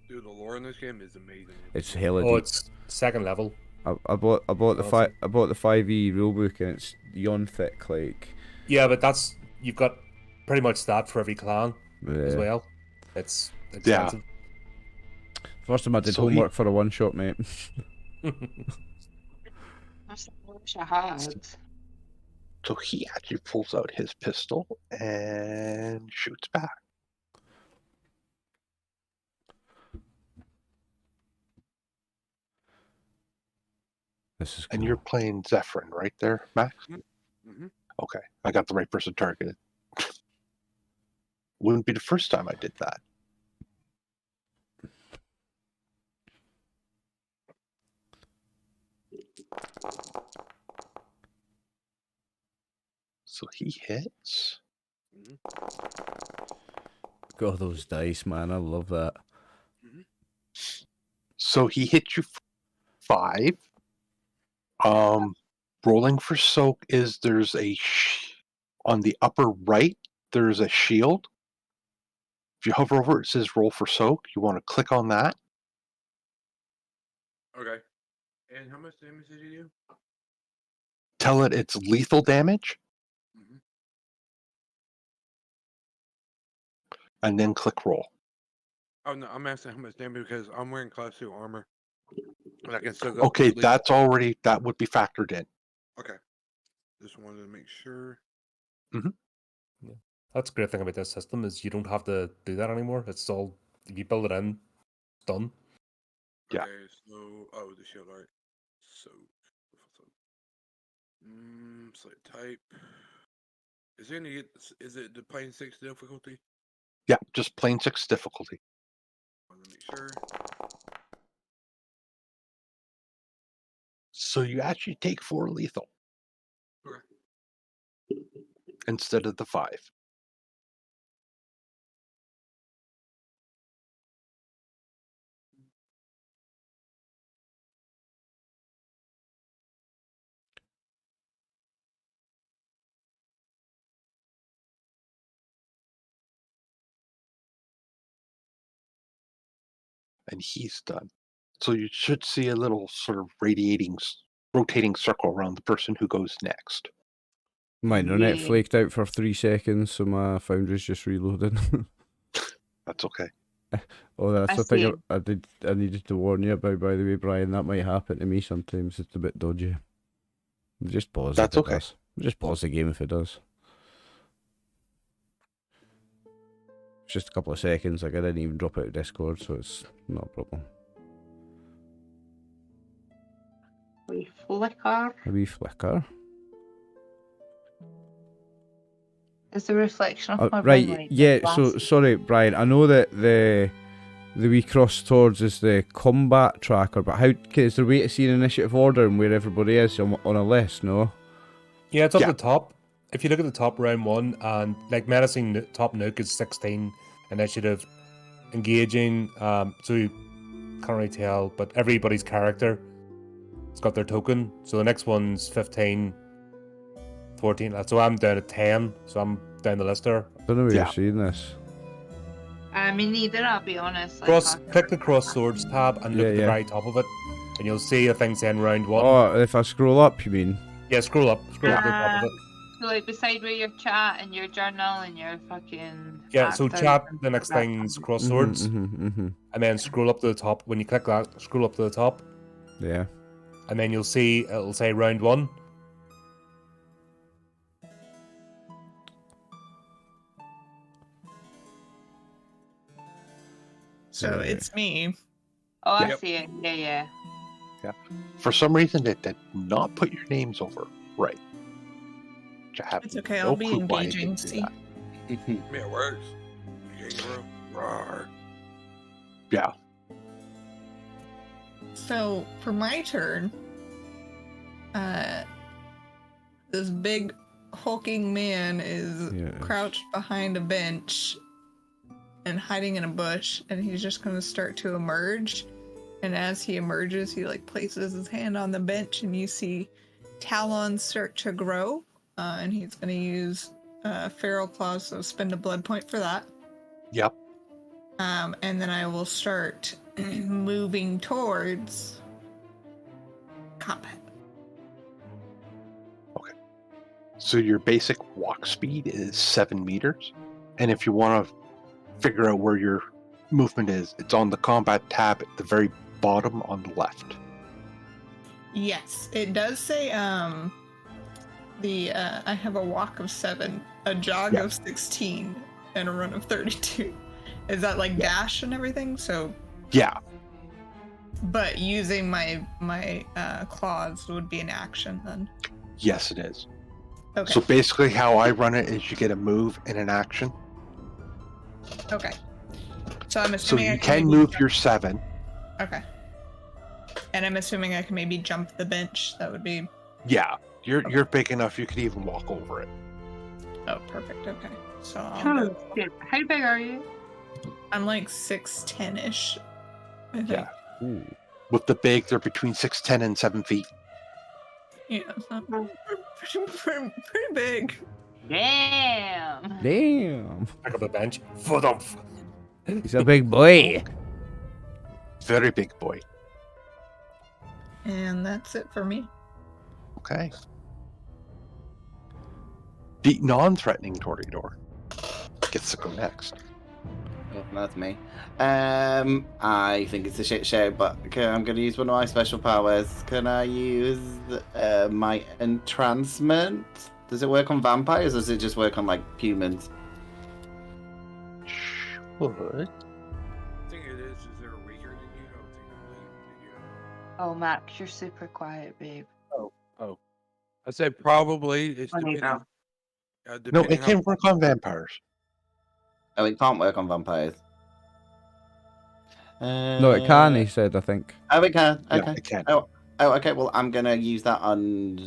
Dude, the lore in this game is amazing. It's hella Oh, deep. it's second level. I bought the Honestly. I bought the 5e rulebook and it's beyond thick. Like, Yeah, but you've got pretty much that for every clan as yeah. well. It's expensive. First time I did So he- homework for a one shot, mate. That's the wish I had. So he actually pulls out his pistol and shoots back. This is And cool. you're playing Zephyrin right there, Max? Mm-hmm. Okay, I got the right person targeted. Wouldn't be the first time I did that. So he hits. God, those dice, man, I love that. So he hits you 5. Rolling for soak is there's on the upper right, there's a shield. If you hover over it, it says roll for soak. You want to click on that. Okay. And how much damage did you do? Tell it it's lethal damage, Mm-hmm. and then click roll. Oh no, I'm asking how much damage because I'm wearing class 2 armor. And I can still go. Okay, completely- that would be factored in. Okay. Just wanted to make sure. That's the great thing about this system is you don't have to do that anymore. It's all if you build it in, it's done. Yeah. Okay, so the shield art. So select type. Is it the plain 6 difficulty? Yeah, just plain 6 difficulty. I want to make sure. So you actually take 4 lethal Okay. instead of the 5. And he's done. So you should see a little sort of rotating circle around the person who goes next. My internet Yeah. flaked out for 3 seconds, so my Foundry's just reloading. That's okay. Oh, that's I the thing see. I needed to warn you about, by the way, Brian. That might happen to me sometimes. It's a bit dodgy. Just pause That's if it okay. does. Just pause the game if it does. It's just a couple of seconds. Like, I didn't even drop out of Discord, so it's not a problem. We flicker. A wee flicker. Is the reflection of my Right, ring light yeah, the so, glasses? sorry, Brian. I know that the wee cross towards is the combat tracker, but is there a way to see an initiative order and where everybody is on a list, no? Yeah, it's up Yeah. the top. If you look at the top round 1 and like medicine top nuke is 16 initiative, engaging. So you can't really tell, but everybody's character has got their token. So the next one's 15, 14. So I'm down at 10. So I'm down the list there. I don't know where Yeah. you're seeing this. I mean, neither, I'll be honest. Like, Click the cross swords tab and look Yeah, at the yeah. very top of it, and you'll see a thing saying round 1. Oh, if I scroll up, you mean? Yeah, scroll up to the top of it. So, like, beside where your chat and your journal and your fucking. Yeah, so factors chat, and the next that. thing's cross swords, and then scroll up to the top. When you click that, scroll up to the top, Yeah. and then you'll see it'll say round 1. So Right. it's me. Oh, I Yep. see it. Yeah. For some reason, it did not put your names over right. Which I have It's okay, no I'll be clue why it engaging. didn't do See. that. Yeah, it works. Kangaroo. Rawr. Yeah. So for my turn, this big hulking man is Yes. crouched behind a bench and hiding in a bush, and he's just going to start to emerge. And as he emerges, he like places his hand on the bench, and you see talons start to grow and he's going to use Feral Claws, so spend a blood point for that. Yep. And then I will start moving towards combat. Okay. So your basic walk speed is 7 meters. And if you want to figure out where your movement is, it's on the combat tab at the very bottom on the left. Yes, it does say I have a walk of 7, a jog of 16, and a run of 32. Is that like dash and everything? So Yeah. but using my claws would be an action then. Yes, it is. Okay. So basically how I run it is you get a move and an action. Okay. So I'm So assuming I you can maybe move jump- your 7. Okay. And I'm assuming I can maybe jump the bench. That would be Yeah. You're big enough you could even walk over it. perfect. Okay. So How big are you? I'm like 6'10"-ish. I think. Yeah. With the big, they're between 6'10" and 7 feet. Yeah. So pretty big. Damn. Damn. Pick up a bench. Fudumph. He's a big boy. Very big boy. And that's it for me. Okay. The non-threatening Toreador gets to go next. Oh, that's me. I think it's a shit show, but I'm going to use one of my special powers. Can I use my entrancement? Does it work on vampires, or does it just work on, like, humans? Should. I think it is. Is there weaker than you? I don't think I believe you. Oh, Max, you're super quiet, babe. I said probably. It's Oh, there you depending. go. No, Depending it can how- work on vampires. Oh, it can't work on vampires. No, it can, he said, I think. Oh, it can. Yeah, Okay. it can. Oh, okay. Well, I'm gonna use that on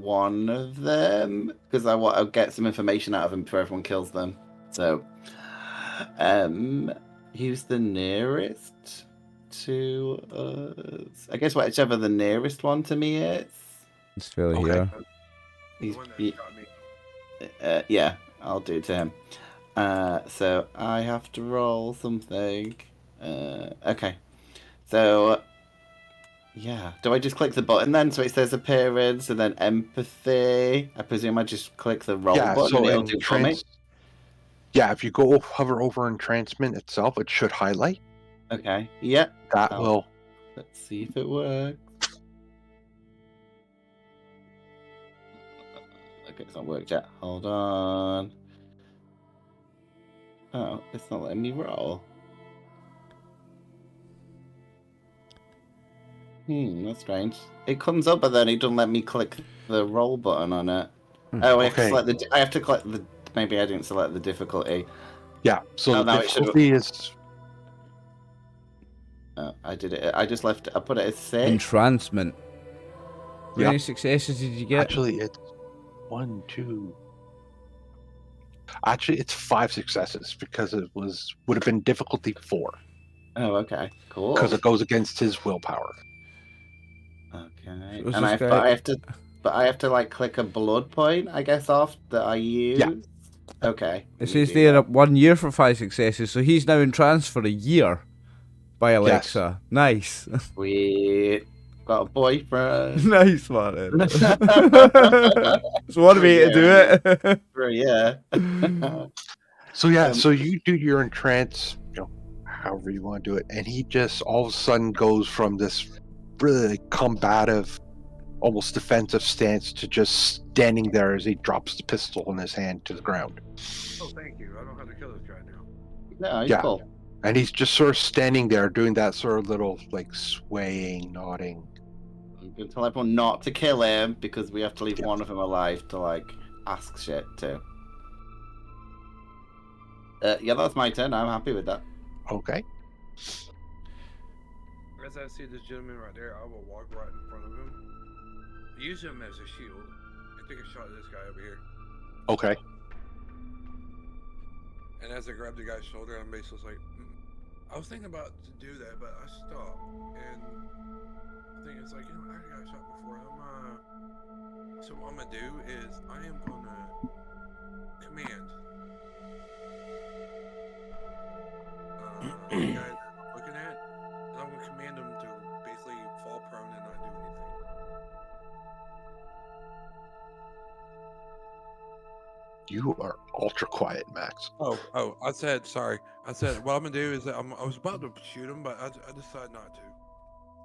one of them because I want to get some information out of them before everyone kills them. So, who's the nearest to us? I guess whichever the nearest one to me is. It's fairly Okay. here. the He's, one that he- shot me. yeah, I'll do it to him. So I have to roll something. Okay. So, yeah. Do I just click the button then? So it says appearance and then empathy. I presume I just click the roll Yeah, button so and it'll in do it for me. yeah, if you go hover over entrancement itself, it should highlight. Okay. Yeah. That Oh. will. Let's see if it works. Okay, it's not worked yet. Hold on. Oh, it's not letting me roll. That's strange. It comes up, but then it doesn't let me click the roll button on it. Oh, I have to Okay. select the. I have to click the. Maybe I didn't select the difficulty. Yeah, so Oh, the no, it should- difficulty is. I did it. I just left. I put it as 6. Entrancement. How Yeah. many successes did you get? Actually, it's 1, 2. Actually, it's 5 successes because it would have been difficulty 4 Oh, okay, cool. because it goes against his willpower. Okay, So is and this I, guy- but I have to like click a blood point, I guess, off that I use. Yeah. Okay. It let me says do there that. 1 year for 5 successes, so he's now in trance for a year. By Alexa. Nice. Sweet. Got a boyfriend. Nice, man. It's one way to do it. Yeah. So yeah, Um, so you do your entrance, however you want to do it, and he just all of a sudden goes from this really combative, almost defensive stance to just standing there as he drops the pistol in his hand to the ground. Oh, thank you. I don't have to kill this guy now. No, he's Yeah. cool. And he's just sort of standing there doing that sort of little like swaying, nodding. I'm gonna tell everyone not to kill him because we have to leave one of them alive to like ask shit to. Yeah, that's my turn. I'm happy with that. Okay. As I see this gentleman right there, I will walk right in front of him. Use him as a shield. And take a shot at this guy over here. Okay. And as I grab the guy's shoulder, I'm basically like, I was thinking about to do that, but I stopped. And I think it's like, I already got shot before. I'm So what I'm gonna do is I am gonna command the guy that I'm looking at, and I'm gonna command him to basically fall prone and not do anything. You are ultra quiet, Max. Oh, I said sorry. I said what I'm gonna do is that I was about to shoot him, but I decided not to.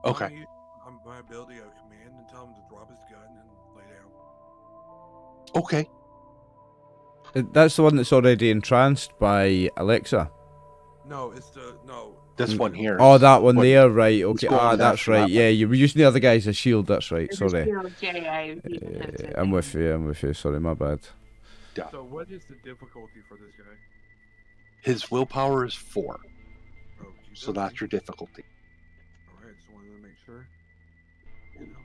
I'm Okay. gonna use my ability of command and tell him to drop his gun and lay down. Okay. That's the one that's already entranced by Alexa. No, it's the no. This one here. Oh, is that one what- there, right? Okay. going Ah, that's after right. that Yeah, one. you were using the other guy as a shield. That's right. There's a Sorry. shield, yeah, I was using him to I'm with you. I'm with you. Sorry, my bad. Yeah. So what is the difficulty for this guy? His willpower is 4, Oh, so that's your difficulty. All right, just wanted to make sure. You know.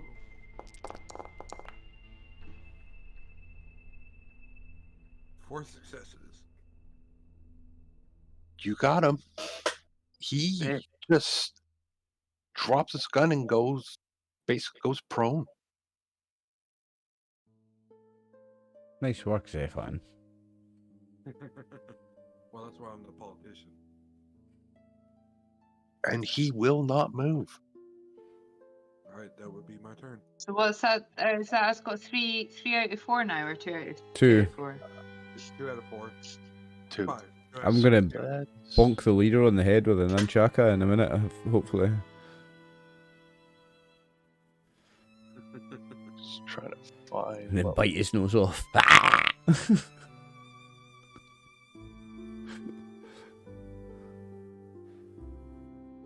4 successes. You got him. He Sick. just drops his gun and basically goes prone. Nice work, Zephan. Well, that's why I'm the politician. And he will not move. All right, that would be my turn. So what's that? Is that it's got three out of 4 now, or 2 out of 2. 4? 2 out of 4. 2. 5. I'm gonna That's- bonk the leader on the head with an nunchaka in a minute, hopefully. Just trying to find. And then what- bite his nose off.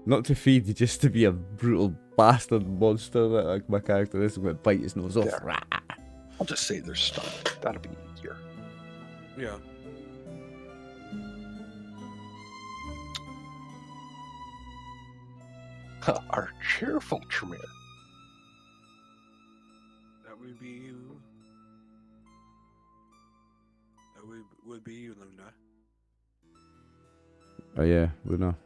Not to feed, just to be a brutal bastard monster like my character is. I'm going to bite his nose off. There. I'll just say they're stunned. That'll be easier. Yeah. Our cheerful Tremere. That would be you. That would be you, Luna. Oh yeah, Luna.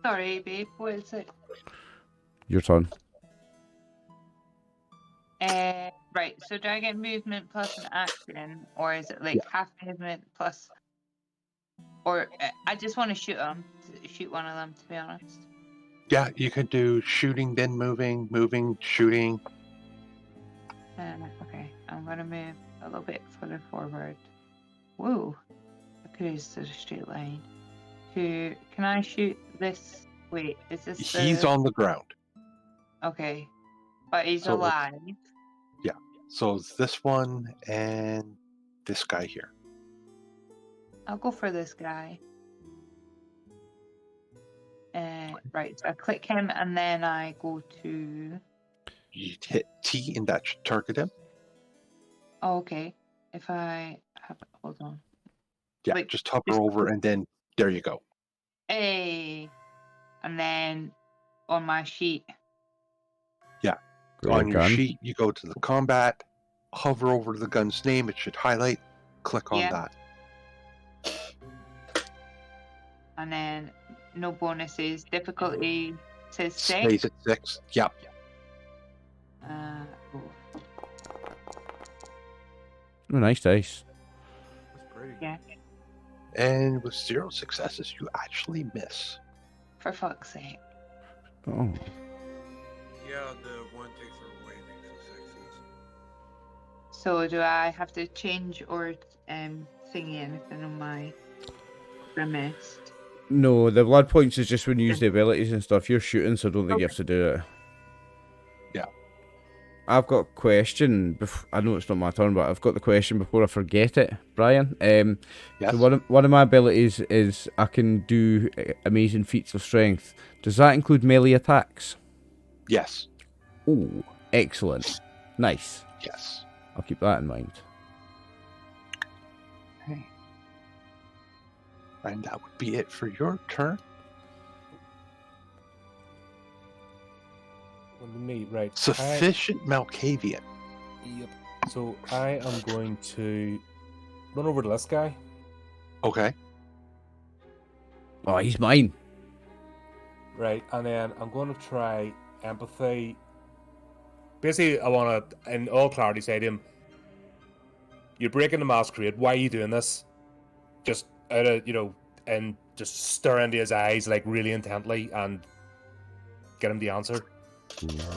Sorry, babe. What is it? Your turn. Right. So do I get movement plus an action, or is it like Yeah. half movement plus? Or I just want to shoot one of them. To be honest. Yeah, you can do shooting, then moving, shooting. Okay, I'm gonna move a little bit further forward. Whoa, I could have used a straight line. Can I shoot this? Wait, is this? He's on the ground. Okay, but he's So it's- alive. So it's this one and this guy here. I'll go for this guy. Right, so I click him and then I go to. You hit T and that should target him. Oh, okay. If I have, hold on. Yeah, Like, just hover just- over and then there you go. Hey, and then on my sheet. Got On a your gun. sheet, you go to the combat, hover over the gun's name. It should highlight. Click on Yeah. that. And then no bonuses. Difficulty says 6. Stays at 6. Yep. Oh. Oh, nice dice. That's pretty. Yeah, And with 0 successes, you actually miss. for fuck's sake. Oh. Yeah, the one takes her away, takes the 6s. So do I have to change or thingy anything on my remissed? No, the blood points is just when you use the abilities and stuff. You're shooting, so I don't think you have to do it. Yeah. I've got a question. I know it's not my turn, but I've got the question before I forget it, Brian. Yes. So one of my abilities is I can do amazing feats of strength. Does that include melee attacks? Yes. Oh, excellent. Nice. Yes. I'll keep that in mind. Okay. And that would be it for your turn. On to me, right. Sufficient Malkavian. Yep. So I am going to run over to this guy. Okay. Oh, he's mine. Right, and then I'm going to try empathy Basically, I want to, in all clarity, say to him, "You're breaking the masquerade. Why are you doing this?" Just out of, and just stare into his eyes like really intently and get him the answer.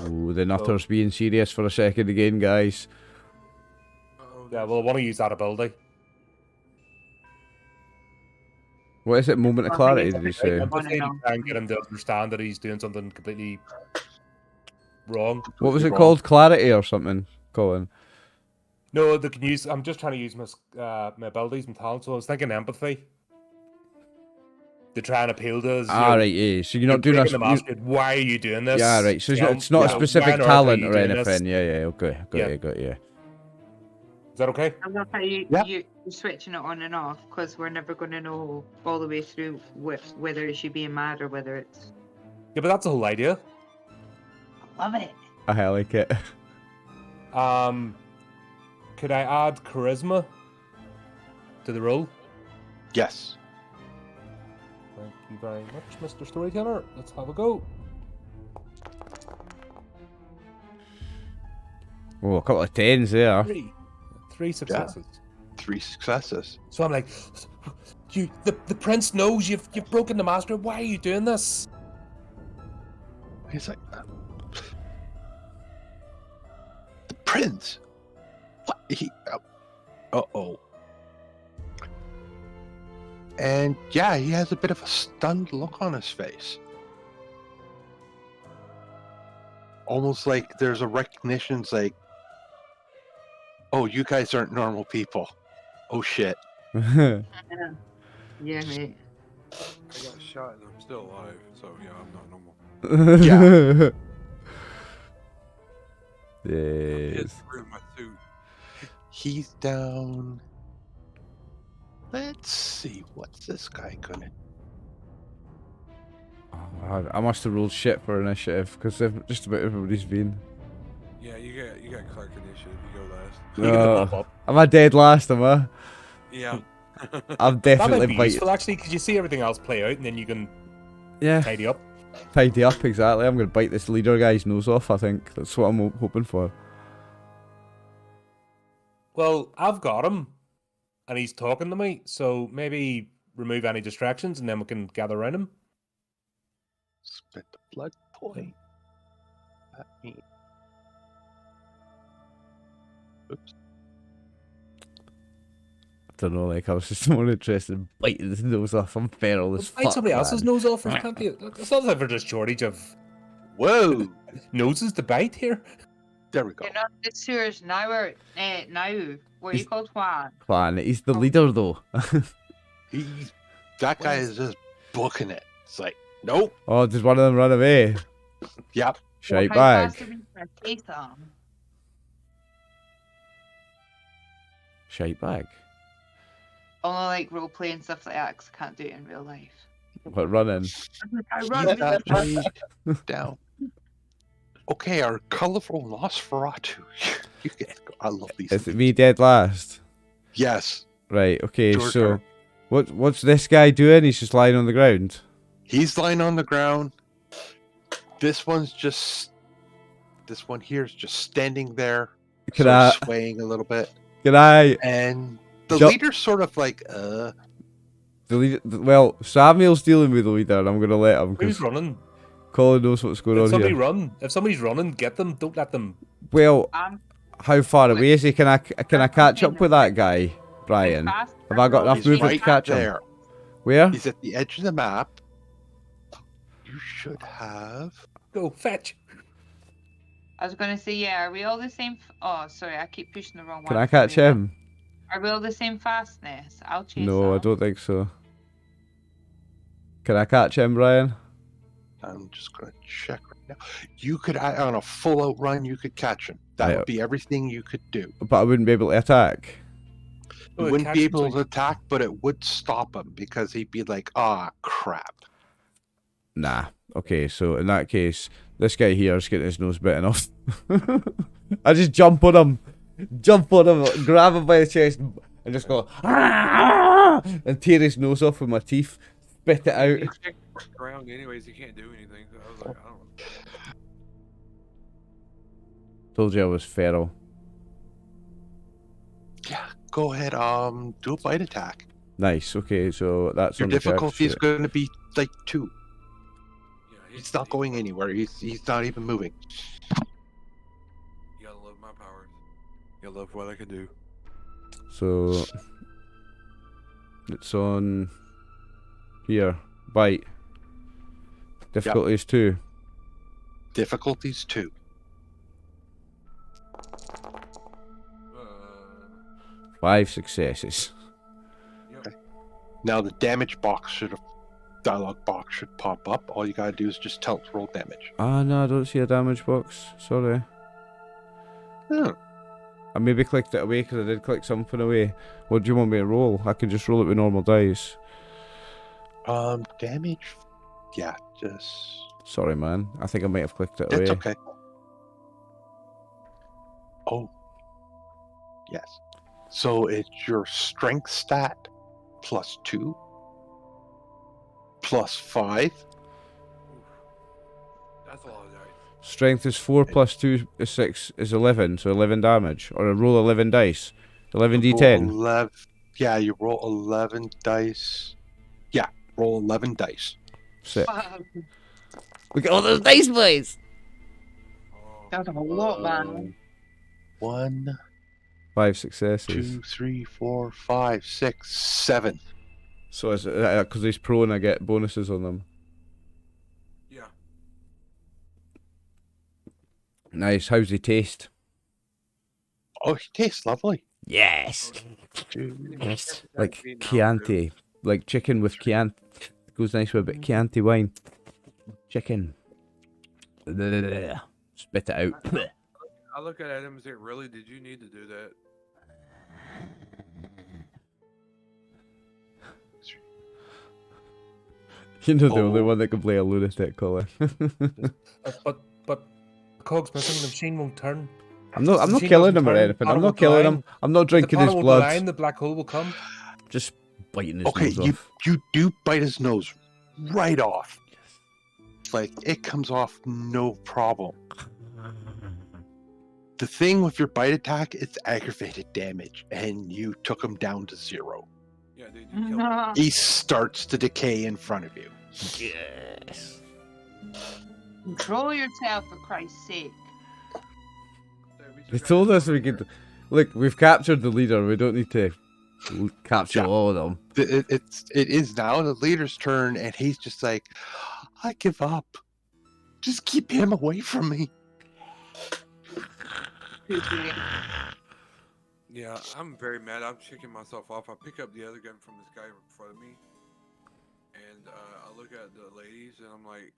Ooh, the nutter's being serious for a second again, guys. Oh, Yeah, well, I want to use that ability. What is it? Moment of Well, clarity, thank did you you. say? Wanna Empathy to know. try and get him to understand that he's doing something completely wrong. What was it Wrong. called? Clarity or something, Colin? No, they can use. I'm just trying to use my abilities and talents. So I was thinking empathy to try and appeal to us. Right, yeah. So you're not doing breaking a... the masquerade. Why are you doing this? Yeah, right. So it's not a Why specific on earth are talent you or doing anything. this? Yeah, okay. Yeah. Got you. Is that okay? I love how you're switching it on and off because we're never going to know all the way through whether it's you being mad or whether it's. Yeah, but that's the whole idea. I love it. I like it. Could I add charisma to the role? Yes. Thank you very much, Mr. Storyteller. Let's have a go. Oh, a couple of tens there. Three successes. 3 successes. So I'm like, the prince knows you've broken the masquerade. Why are you doing this? He's like, the prince. What? Uh-oh. And yeah, he has a bit of a stunned look on his face. Almost like there's a recognition. It's like, oh, you guys aren't normal people. Oh shit. Yeah, mate. I got shot and I'm still alive, so yeah, I'm not normal. Yeah. Hit Yes. through my suit. He's down. Let's see, what's this guy gonna? Oh, I must have rolled shit for initiative because just about everybody's been. Yeah, you got Clark initiative. You go last. You get the pop up. Am I dead last? Am I? Yeah. I'm That might definitely be biting. useful actually, because you see everything else play out, and then you can Yeah, tidy up. tidy up exactly. I'm gonna bite this leader guy's nose off. I think that's what I'm hoping for. Well, I've got him, and he's talking to me. So maybe remove any distractions, and then we can gather around him. Spend the blood point. That means. Oops. I don't know. Like I was just more interested in biting his nose off. I'm feral as Bite fuck. somebody else's man. nose off. There's plenty. It's not like there's a shortage of Whoa! noses to bite here. There we go. You're not the sewers now. Now, what are you He's- called, Juan? Fine. He's the leader though. That guy is just booking it. It's like, nope. Oh, did one of them run away? Yep. Shite How bag. fast have you got a case on? Shite bag. Only like role play and stuff like that 'cause I can't do it in real life. What running? I He's run. actually down. Okay, our colorful Nosferatu. You get. I love these. Is it things. me dead last? Yes. Right. Okay. Your So, turn. what's this guy doing? He's just lying on the ground. He's lying on the ground. This one here is just standing there, Can sort I? of swaying a little bit, Can I? and the Jump- leader's sort of like, The leader, well, Samuel's dealing with the leader, and I'm gonna let him Who's because running? Colin knows what's going If on somebody here. run, if somebody's running, get them. Don't let them. Well, I'm how far away is he? Can I catch up with that guy, Brian? fast. Have I got enough he's movement right to catch him? there. Where? He's at the edge of the map. You should have. Go fetch. I was gonna say, yeah. Are we all the same? Oh, sorry, I keep pushing the wrong one. Can I catch him? Are we all the same fastness? I'll chase. No, I them. don't think so. Can I catch him, Brian? I'm just gonna check right now. You could on a full out run. You could catch him. That Right. would be everything you could do. But I wouldn't be able to attack. You wouldn't be able to attack, but it would stop him because he'd be like, "Ah, crap." Nah. Okay, so in that case, this guy here is getting his nose bitten off. I just jump on him, grab him by the chest, and just go and tear his nose off with my teeth, spit it out. He's kicked the ground anyways. He can't do anything. So I was like, I don't. Told you I was feral. Yeah, go ahead. Do a bite attack. Nice. Okay, so that's Your on the difficulty is character sheet. going to be like 2. Yeah, He's not going anywhere. He's not even moving. You gotta love my powers. You gotta love what I can do. So it's on here. Bite. Difficulty is 2. Difficulties 2. Uh, 5 successes. yep. Now the damage box dialogue box should pop up. All you gotta do is just tell it to roll damage. Ah, no, I don't see a damage box. Sorry. Oh. I maybe clicked it away because I did click something away. What do you want me to roll? I can just roll it with normal dice. Damage. Yeah, just. Sorry, man. I think I might have clicked it That's away. okay. Oh. Yes. So it's your strength stat plus 2 plus 5. That's a lot of dice. Strength is 4 plus 2 is 6 is 11, so 11 damage. Or I roll 11 dice. 11 You roll d10. 11, yeah, you roll 11 dice. Yeah, roll 11 dice. Sick. Wow, Look at all those dice, boys! Oh, that's a lot, man. 1, 5 successes. 2, 3, 4, 5, 6, 7. So is it because he's prone, I get bonuses on them. yeah. Nice. How's he taste? Oh, he tastes lovely. Yes. Yes. Like Chianti, like chicken with Chianti. Goes nice with a bit of Chianti wine. Chicken. Spit it out. I look at him and say, really? Did you need to do that? You're not the only Oh. one that can play a lunatic, Colin. But Cog's missing. The machine won't turn. I'm not Machine killing doesn't him or turn, anything. Potter I'm will not killing blind. him. I'm not If the drinking Potter his will blood. blind, the black hole will come. Just biting his Okay, nose off. you do bite his nose right off. Like, it comes off no problem. The thing with your bite attack, it's aggravated damage, and you took him down to 0. Yeah, dude, you killed him. He starts to decay in front of you. Yes. Control yourself, for Christ's sake. They told us we could. Look, we've captured the leader. We don't need to capture Yeah. all of them. It is now the leader's turn, and he's just like, I give up. Just keep him away from me. Yeah, I'm very mad. I'm checking myself off. I pick up the other gun from this guy in front of me, and I look at the ladies, and I'm like,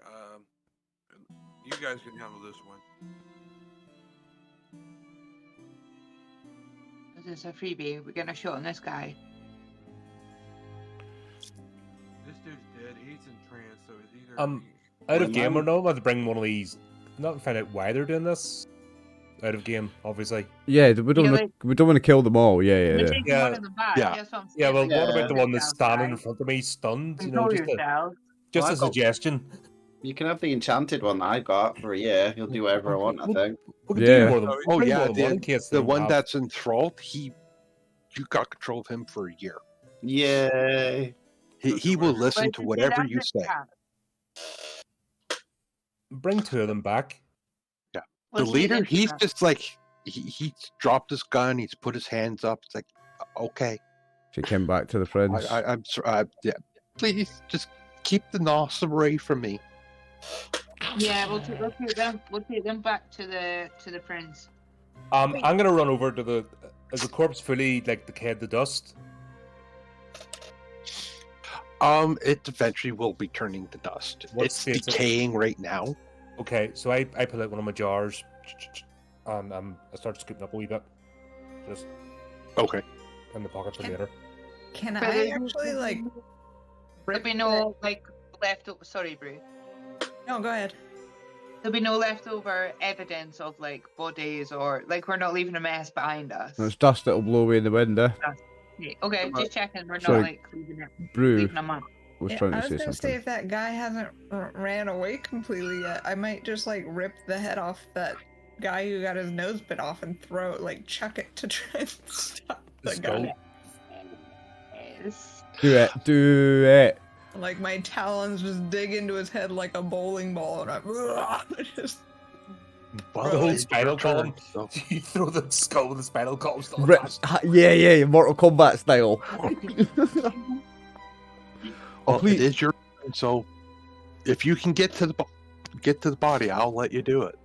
you guys can handle this one. This is a freebie. We're getting a shot on this guy. This dude's dead. He's in trance, so it's either. Out of Well, game or now- no, I had to bring one of these. Not find out why they're doing this. Out of game, obviously. Yeah, we don't Yeah, wanna, like- we don't want to kill them all. Yeah, We're yeah, yeah. taking Yeah. one of them back. Yeah. That's what I'm Yeah, well, saying. what about the one that's Yourself, standing in guys. front of me, stunned? You know, Control just a yourself. just Well, a I got- suggestion. You can have the enchanted one that I got for a year. He'll do whatever I want, I think. We could Yeah. do more than Oh, bring yeah, more than one in case The they one have- that's enthralled, you got control of him for a year. Yay. He will listen But to you whatever did you have say. that. bring 2 of them back. The Let's leader, make it he's that. just like, he's dropped his gun, he's put his hands up. It's like, okay, Take him back to the prince. I'm sorry. Yeah, please just keep the nos away from me. Yeah, we'll take them. We'll take them back to the prince. I'm gonna run over to the. Is the corpse fully like decayed to dust? It eventually will be turning to dust. What's It's the- decaying right now. Okay, so I pull out one of my jars, and I start scooping up a wee bit, just Okay. in the pocket for Can- later. Can But I there's- actually like? There'll be no like leftover. Sorry, Bru. No, go ahead. There'll be no leftover evidence of like bodies or like we're not leaving a mess behind us. It's dust that'll blow away in the wind, eh? Yeah, okay, just checking. We're not Sorry. like Brew leaving them up. was Yeah, trying I to was say gonna something. say if that guy hasn't ran away completely yet, I might just like rip the head off that guy who got his nose bit off and chuck it to try and stop the Skull. guy. Yes. Do it. Like my talons just dig into his head like a bowling ball, and I just Well, The whole it's spinal your turn, column. so- You throw the skull with the spinal column still Ri- attached. yeah, Mortal Kombat style. Well, Please- it is your turn, so if you can get to the body, I'll let you do it.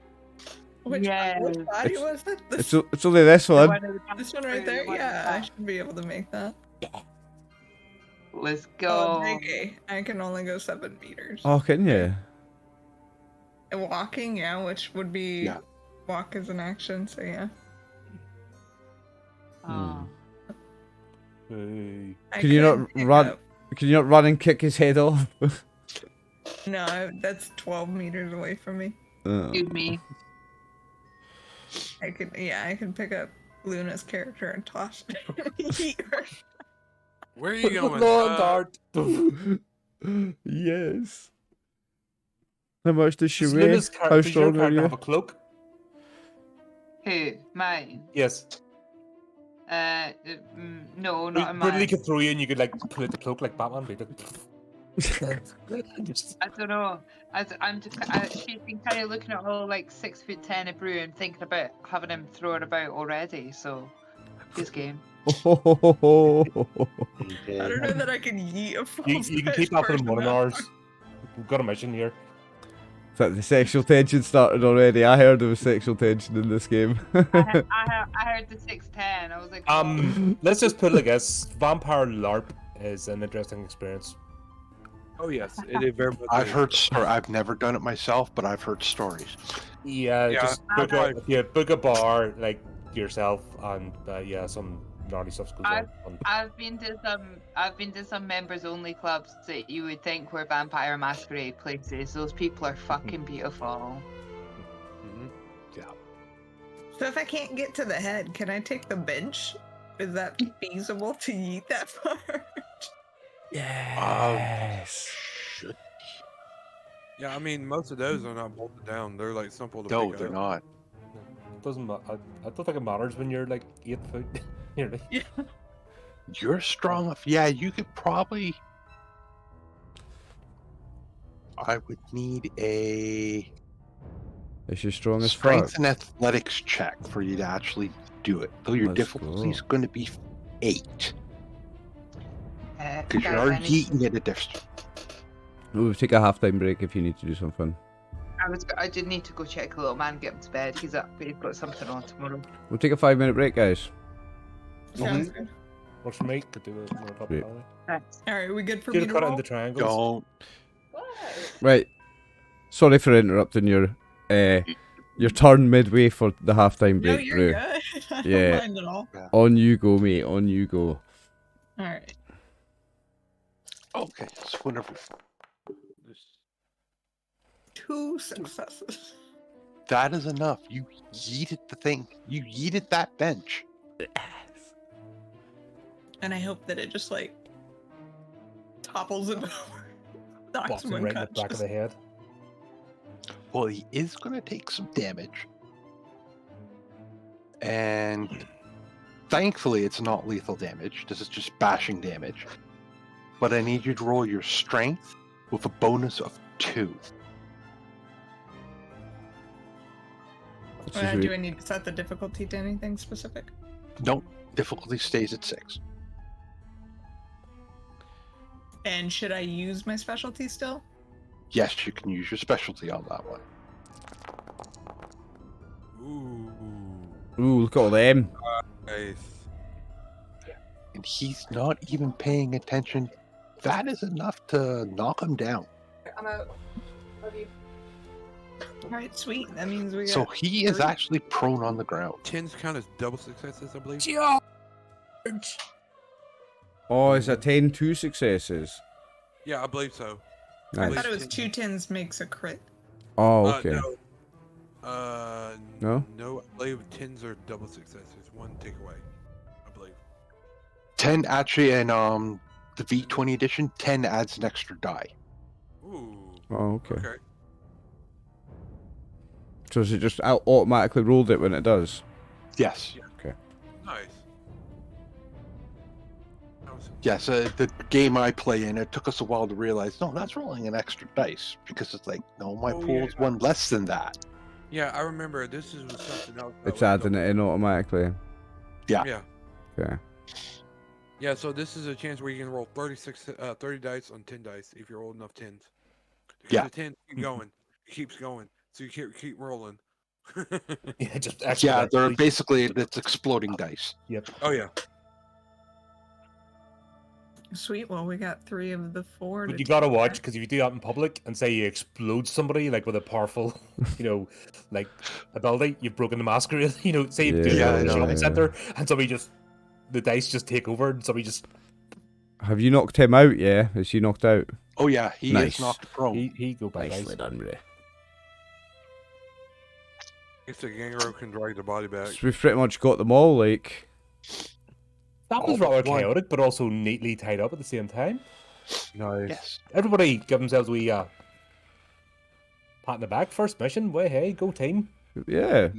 which body was it? It's only this one. This one right there? Yeah, I should be able to make that. Let's Oh, go. JK, I can only go 7 meters. Oh, can you? And walking, yeah, which would be Yeah. walk as an action, so yeah. Oh. Hey. I Can you could not pick run? up- Can you not run and kick his head off? No, that's 12 meters away from me. Excuse me. I can pick up Luna's character and toss it. Yeet her. Where are you going? Long dart. Yes. How much does she Does weigh? Luna's How does your strong are character you? have a cloak? Who? Mine? Yes. No, not in Brittany mine. could throw you and you could like pull out the cloak like Batman. Be like, just, I don't know. She's been kind of looking at all like 6'10" of brew and thinking about having him throw it about already. So, this game. I don't know that I can yeet a full you can keep that for one of ours. We've got a mission here. That the sexual tension started already. I heard there was sexual tension in this game. I heard the 6'10". I was like, Let's just put it like this: Vampire LARP is an interesting experience. Oh yes, it is very much. I've heard I've never done it myself, but I've heard stories. Yeah, Yeah, just book a bar like yourself, and some gnarly stuff goes on. I've been to some members only clubs that you would think were Vampire Masquerade places. Those people are fucking beautiful. So if I can't get to the head, can I take the bench? Is that feasible to yeet that far? Yes. Should Yeah, I mean most of those are not bolted down. They're like simple to no, pick they're up. not. It doesn't matter. I don't think it matters when you're like 8 foot. You're like, You're strong enough. Yeah, you could probably. I would need a Is she strong as strength fuck? and athletics check for you to actually do it. Though your Let's difficulty is go. going to be 8 because Guys, you're I need yeeting at a distance. We'll take a halftime break if you need to do something. I did need to go check the little man, get him to bed. He's up, but he's got something on tomorrow. We'll take a 5-minute break, guys. Sounds good. works for me. Could do it more top Great. Thanks. Alright, we good for Should me have to cut it roll? into triangles. Don't. Right. Sorry for interrupting your turn midway for the halftime No, break, you're Brew. good. I Yeah. don't mind at all. On you go, mate. On you go. Alright. Okay, so whenever 2 successes. that is enough. You yeeted the thing. You yeeted that bench. And I hope that it just like topples him over. Knocks Box him him right in the back of unconscious. the head. Well, he is going to take some damage. And thankfully, it's not lethal damage. This is just bashing damage. But I need you to roll your strength with a bonus of 2. Do I need to set the difficulty to anything specific? Nope. Difficulty stays at 6. And should I use my specialty still? Yes, you can use your specialty on that one. Ooh, Ooh, look at all them. nice. And he's not even paying attention. That is enough to knock him down. I'm out. Love you. Alright, sweet. That means we got So he is 3. actually prone on the ground. 10s count as double successes, I believe. Oh, is that 10 2 successes? Yeah, I believe so. I Nice. thought it was 2 tens makes a crit. Oh, okay. No. No? No, I believe 10s are double successes. 1 takeaway, I believe. 10 actually, and the V20 edition, 10 adds an extra die. Ooh. Oh, okay. Okay. So is it just automatically rolled it when it does? Yes. Nice. That was- Yes, the game I play in, it took us a while to realize, no, that's rolling an extra dice. Because it's like, no, my Oh, pool's yeah. one less than that. Yeah, I remember this is was something else. It's adding it in automatically. Yeah. Okay. Yeah, so this is a chance where you can roll 30 dice on 10 dice if you're old enough 10s. Because Yeah. the 10 keep going. It keeps going. So you keep rolling. Yeah, just Yeah, they're exponentially. basically, it's exploding dice. Yep. Oh, yeah. Sweet. Well, we got 3 of the 4. But to you gotta take watch back. because if you do that in public and say you explode somebody like with a powerful, like ability, you've broken the masquerade. Say you do it Yeah, in I a know. shopping center and the dice just take over and somebody just Have you knocked him out? Yeah. Is he knocked out? Oh yeah, he Nice. is knocked prone. he go by Nicely dice. done, Ray. If the gangrel can drag the body back. So we've pretty much got them all. Like, That was Oh, rather one. chaotic, but also neatly tied up at the same time. Nice. Yes. Everybody give themselves a wee pat in the back. First mission. Way hey, go team. yeah.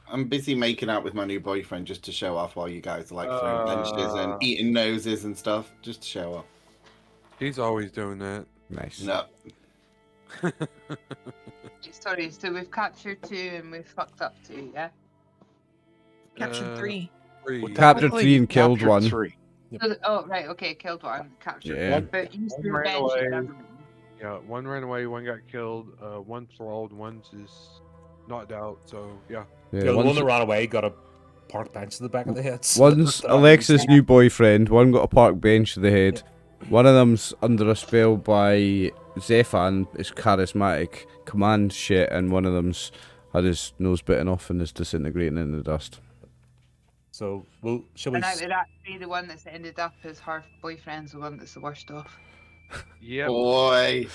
I'm busy making out with my new boyfriend just to show off while you guys are like throwing benches and eating noses and stuff, just to show off. He's always doing that. Nice. No. Sorry, so we've captured 2 and we've fucked up 2, yeah? Captured 3. 3. Well, Captured technically, 3 and killed captured 1. 3. Oh, right, okay, killed 1, captured Yeah. 1. But you still ran mentioned away. everyone. Yeah, one ran away, one got killed, one thralled, one's just knocked out. So, yeah. Yeah. The one One's, that ran away got a park bench to the back of the head. one's Alexa's new boyfriend. One got a park bench to the head. One of them's under a spell by Zephan. It's charismatic command shit, and one of them's had his nose bitten off and is disintegrating in the dust. So, shall we? And out of that 3, the one that's ended up as her boyfriend's the one that's the worst off. Yep. Boy.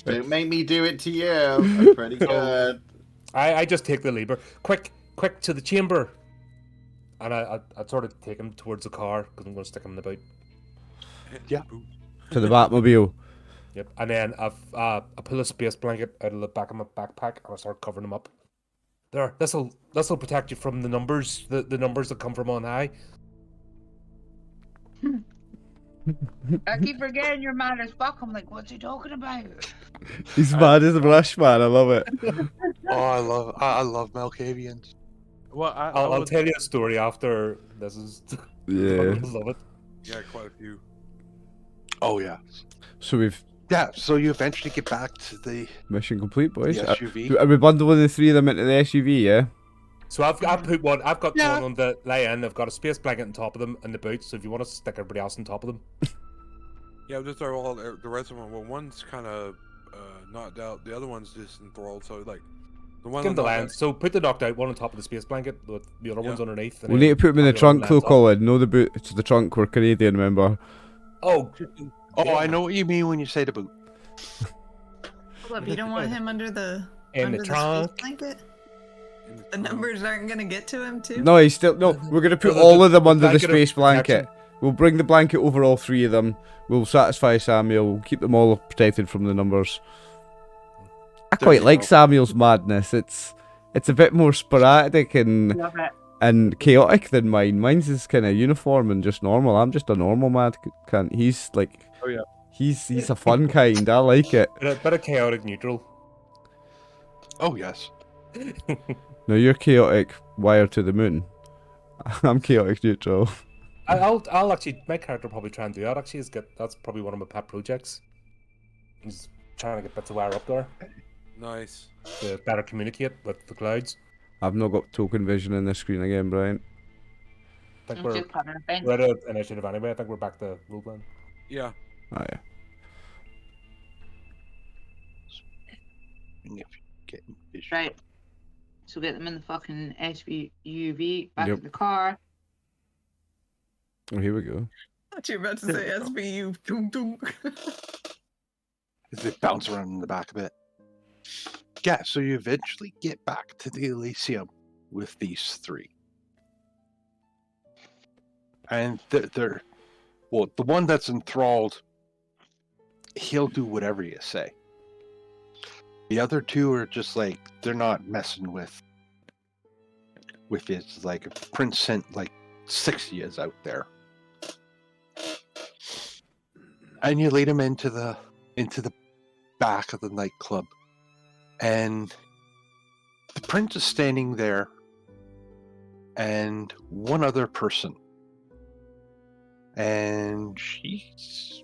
Don't make me do it to you. I'm pretty good. I just take the lever. Quick to the chamber. And I'd sort of take him towards the car because I'm going to stick him in the boot. Yeah. To the Batmobile. Yep. And then I pull a space blanket out of the back of my backpack and I start covering him up. There. This'll protect you from the numbers. The numbers that come from on high. I keep forgetting your man as fuck. I'm like, what's he talking about? He's mad as a rush, man. I love it. Oh, I love Malkavians. Well, I'll tell you a story after this is. Yeah. I love it. Yeah, quite a few. Oh yeah. So we've Yeah, so you eventually get back to the mission complete, boys. SUV. Are we bundling the 3 of them into the SUV? Yeah. So I've put one. I've got Yeah. one on the lay in. I've got a space blanket on top of them and the boots. So if you want to stick everybody else on top of them, Yeah, just throw all the rest of them. Well, one's kind of knocked out. The other one's just enthralled. So, like, the one give them the knocked land. out- So put the knocked out one on top of the space blanket. With the other Yeah. ones underneath. and We then need to put them in the have the other trunk, one though, land top. Colin. No, the boot. It's the trunk. We're Canadian, remember? Oh, Oh, I know what you mean when you say the boot. Look, you don't want him under the in under the space trunk. blanket. in the The trunk. numbers aren't gonna get to him too. No, he's still. No, we're going to put the- all of them the under the blanket of space blanket. protection. We'll bring the blanket over all 3 of them. We'll satisfy Samuel. We'll keep them all protected from the numbers. I There quite you like go. Samuel's madness. It's a bit more sporadic and Love it. chaotic than mine. Mine's is kind of uniform and just normal. I'm just a normal mad cunt. He's like, Oh, yeah. he's a fun kind. I like it. Bit of chaotic neutral. Oh yes. No, you're chaotic. Wire to the moon. I'm chaotic neutral. I'll actually. My character will probably try and do that. Actually, that's probably one of my pet projects. He's trying to get bits of wire up there Nice. to better communicate with the clouds. I've not got token vision in this screen again, Brian. I think I'm we're just having a bench. we're at an initiative anyway. I think we're back to roleplaying. Yeah. Oh yeah. If you get vision. Right. So get them in the fucking SUV, back Yep. in the car. Oh, here we go. I thought you were about to say SBU. Dunk, dunk. They bounce around in the back a bit. Yeah, so you eventually get back to the Elysium with these 3. And they're well, the one that's enthralled, he'll do whatever you say. The other two are just like they're not messing with it. It's like if Prince sent like 60 is out there, and you lead him into the back of the nightclub, and the Prince is standing there, and one other person, and it's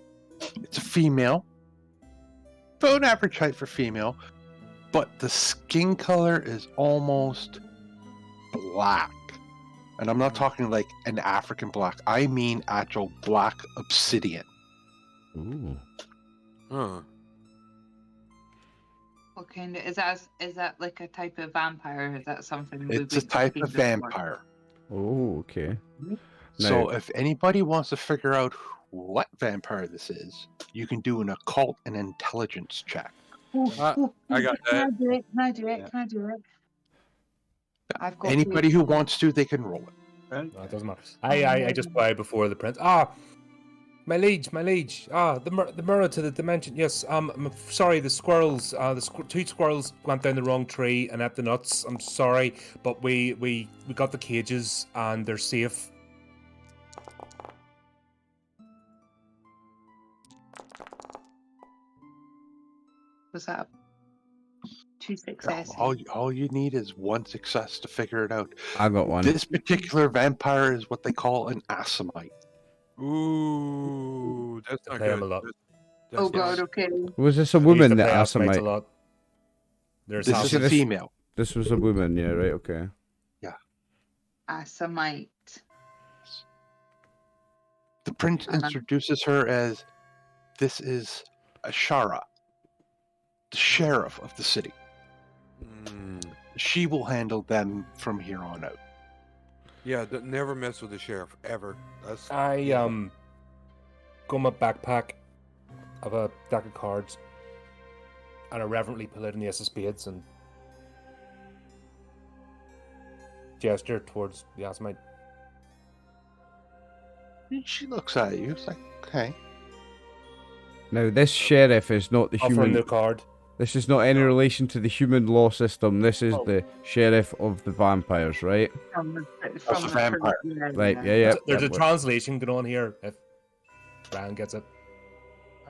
a female, about average height for female, but the skin color is almost black. And I'm not talking like an African black. I mean actual black obsidian. Ooh. Huh. What kind of is that like a type of vampire? Or is that something It's a type of vampire. Oh, okay. So Now- if anybody wants to figure out what vampire this is, you can do an occult and intelligence check. I got Can I that. do it? Can I do it? Yeah. Can I do it? I've got Anybody who wants to, they can roll it. No, it doesn't matter. I just bow before the prince. My liege. The mirror to the dimension. Yes. I'm sorry. The squirrels. Two squirrels went down the wrong tree and ate the nuts. I'm sorry, but we got the cages and they're safe. Was that 2 successes? All you need is one success to figure it out. I got one. This particular vampire is what they call an Assamite. Ooh, that's not play 'em good. a lot. That's Oh god, not- okay. Was this a I used woman to that play asked Assamites a him? lot. There's This is a this- female. This was a woman, yeah, right? Okay. Assamite. The prince introduces her as this is Ashara, the sheriff of the city. Mm. She will handle them from here on out. Yeah, never mess with the sheriff ever. That's I go in my backpack, have a deck of cards, and I reverently pull out an ace of spades and gesture towards the Assamite. And she looks at you. It's like, okay. Now, this sheriff is not the Offering human. the card. This is not any relation to the human law system. This is Oh. the sheriff of the vampires, right? From the a vampire. Right, yeah. There's a that translation going on here. If Ryan gets it.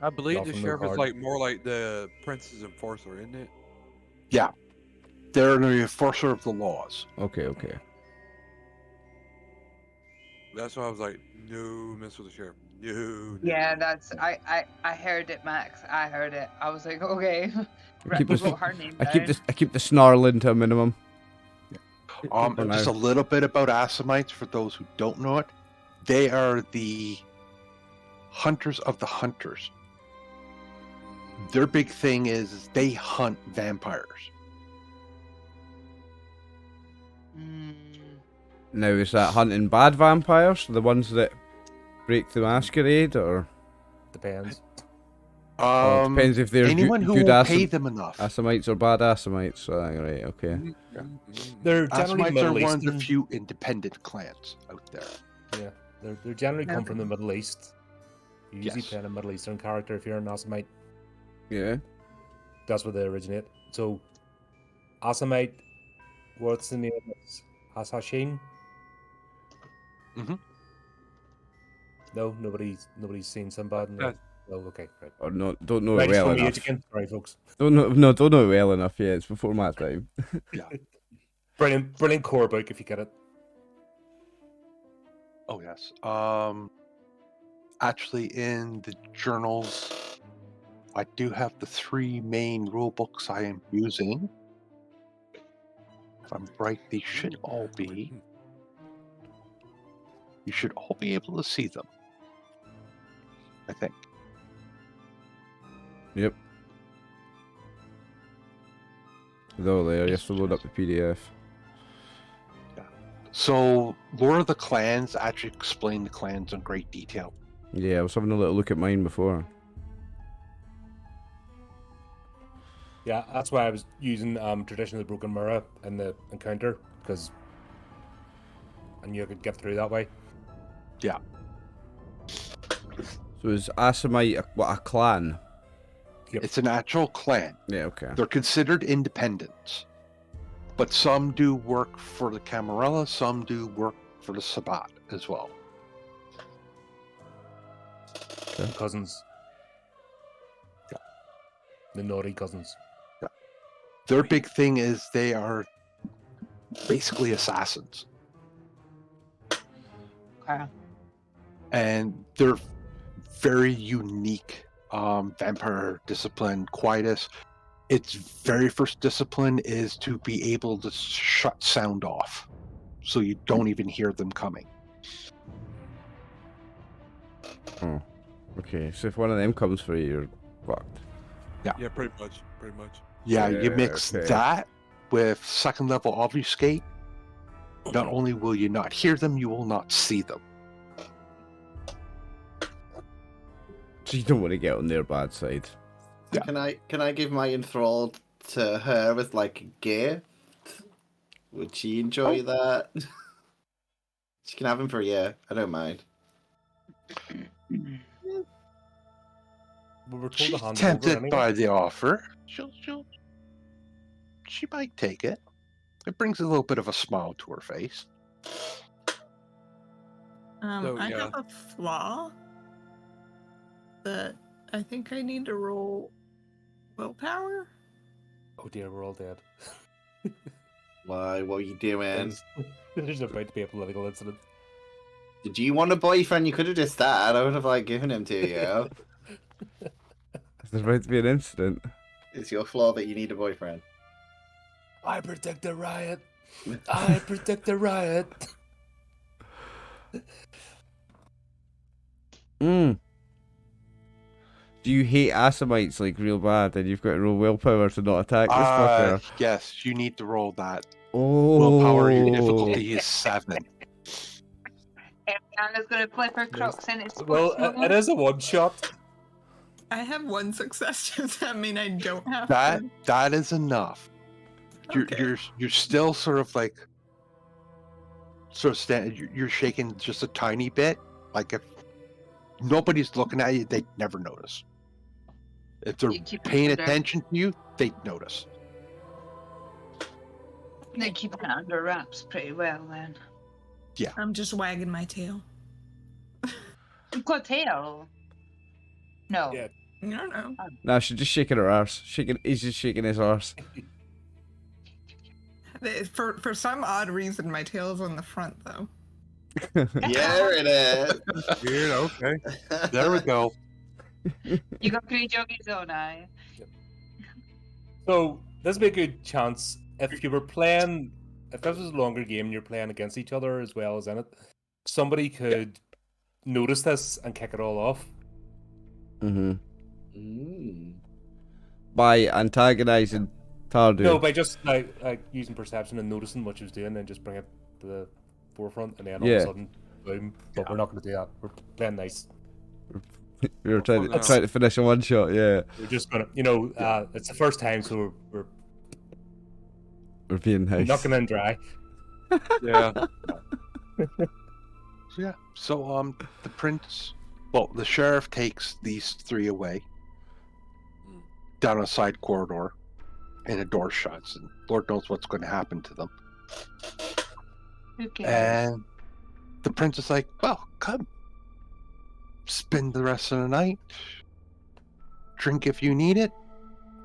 I believe the Off from the sheriff is card. like more like the prince's enforcer, isn't it? They're the enforcer of the laws. Okay, okay. That's why I was like, no mess with the sheriff. No. Yeah, that's I heard it, Max. I heard it. I was like, okay. I keep this- Wrote her name I keep down. this. I keep the snarling to a minimum. For Just now. a little bit about Assamites for those who don't know it. They are the hunters of the hunters. Their big thing is they hunt vampires. Mm, Now, is that hunting bad vampires, the ones that break the masquerade, or Depends. or it depends if they're anyone who good will pay them enough. Assamites or bad Assamites? Right, okay. They're generally Assamites are Middle one of Eastern. the few independent clans out there. Yeah, they generally come from the Okay. Middle East. You usually Yes. play a Middle Eastern character if you're an Assamite. Yeah. That's where they originate. So, Assamite, what's the name? Asashin? Mhm. No, nobody's seen Sinbad. No, oh, okay, right. Or not? Don't know it Right, it's well from the enough. age again. Sorry, folks. Don't know it well enough yet. It's before my time. Brilliant core book if you get it. Oh yes. Actually, in the journals, I do have the 3 main rule books I am using. If I'm right, they should all be. You should all be able to see them. I think. Yep. Though there, you have to load up the PDF. So, Lord of the Clans actually explain the clans in great detail. Yeah, I was having a little look at mine before. Yeah, that's why I was using Tradition of the Broken Mirror in the encounter, because I knew I could get through that way. So is Assamite a clan? Yep. It's an actual clan. Yeah, okay. They're considered independents, but some do work for the Camarilla, some do work for the Sabbat as well. Cousins. Yeah. The naughty cousins. Their big thing is they are basically assassins. Okay. And they're very unique vampire discipline. Quietus, its very first discipline is to be able to shut sound off, so you don't even hear them coming. Oh. Okay, so if one of them comes for you, you're fucked. Yeah, pretty much. Yeah, you Yeah, mix okay. that with second level obfuscate. Not only will you not hear them, you will not see them. So you don't want to get on their bad side. Yeah. Can I give my enthralled to her as like a gift? Would she enjoy that? She can have him for a year. I don't mind. We were told She's to hand them over tempted anyway. by the offer. She might take it. It brings a little bit of a smile to her face. So, I yeah. have a flaw that I think I need to roll willpower. Oh dear, we're all dead. Why? What are you doing? There's about to be a political incident. Did you want a boyfriend? You could have just that. I would have like given him to you. There's about to be an incident. It's your flaw that you need a boyfriend. I predict a riot. I predict a riot. Mm. Do you hate Assamites like real bad and you've got to roll willpower to not attack this fucker? Yes, you need to roll that. Oh. Willpower, your difficulty is 7. Anna's going to flip her crocs in its Well, sports mode. it is a one shot. I have one success. Does that mean I don't have That to? that is enough. Okay. You're still sort of you're shaking just a tiny bit. Like if nobody's looking at you, they'd never notice. If they're You keep it paying under- attention to you, they'd notice. They're keeping it under wraps pretty well then. I'm just wagging my tail. You've got a tail. No. Yeah. I don't know. Nah, she's just shaking her arse. He's just shaking his arse. For some odd reason, my tail's on the front though. Yeah, it is. Weird, okay. There we go. You got 3 joggies on, I. So this would be a good chance if you were playing. If this was a longer game and you're playing against each other as well as in it, somebody could notice this and kick it all off. Mm-hmm. Mm. By antagonizing Tardu. No, by just like using perception and noticing what she was doing and just bring it to the forefront and then all of Yeah. a sudden, boom. But we're not going to do that. We're playing nice. We were trying That's- to finish a one shot, yeah. We're just going to, it's the first time, so we're We're being nice. knocking in dry. Yeah. So the sheriff takes these 3 away down a side corridor, and a door shuts, and Lord knows what's going to happen to them. Okay. And the prince is like, well, come. Spend the rest of the night. Drink if you need it.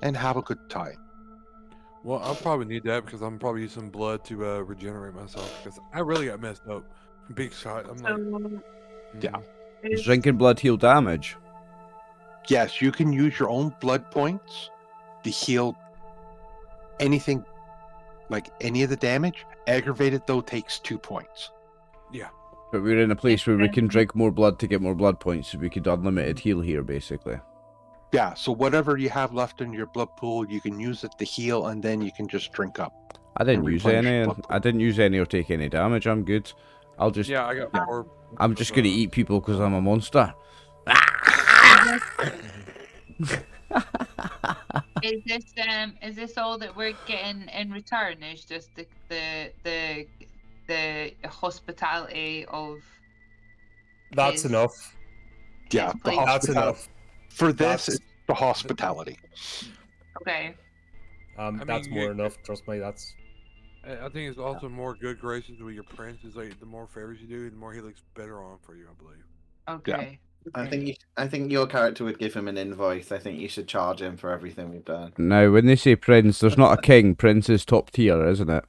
And have a good time. Well, I'll probably need that because I'm probably using blood to regenerate myself because I really got messed up. Big shot. I'm like, So, Yeah. Does drinking blood heal damage? Yes, you can use your own blood points to heal anything, like any of the damage. Aggravated, though, takes 2 points. But we're in a place where we can drink more blood to get more blood points, so we could unlimited heal here, basically. Yeah, so whatever you have left in your blood pool, you can use it to heal, and then you can just drink up. I didn't And use replenish any. blood pool. I didn't use any or take any damage. I'm good. I'll just. yeah, I got 4. I'm just gonna eat people because I'm a monster. is this all that we're getting in return? Is just the hospitality of That's his- enough. Yeah, his the place? That's hospital- enough. For this, That's- The hospitality. Okay. That's mean, more enough. Trust me. That's I think it's also more good graces with your prince. Is like the more favors you do, the more he looks better on for you. I believe. Okay. I think your character would give him an invoice. I think you should charge him for everything we've done. Now, when they say prince, there's not a king. Prince is top tier, isn't it?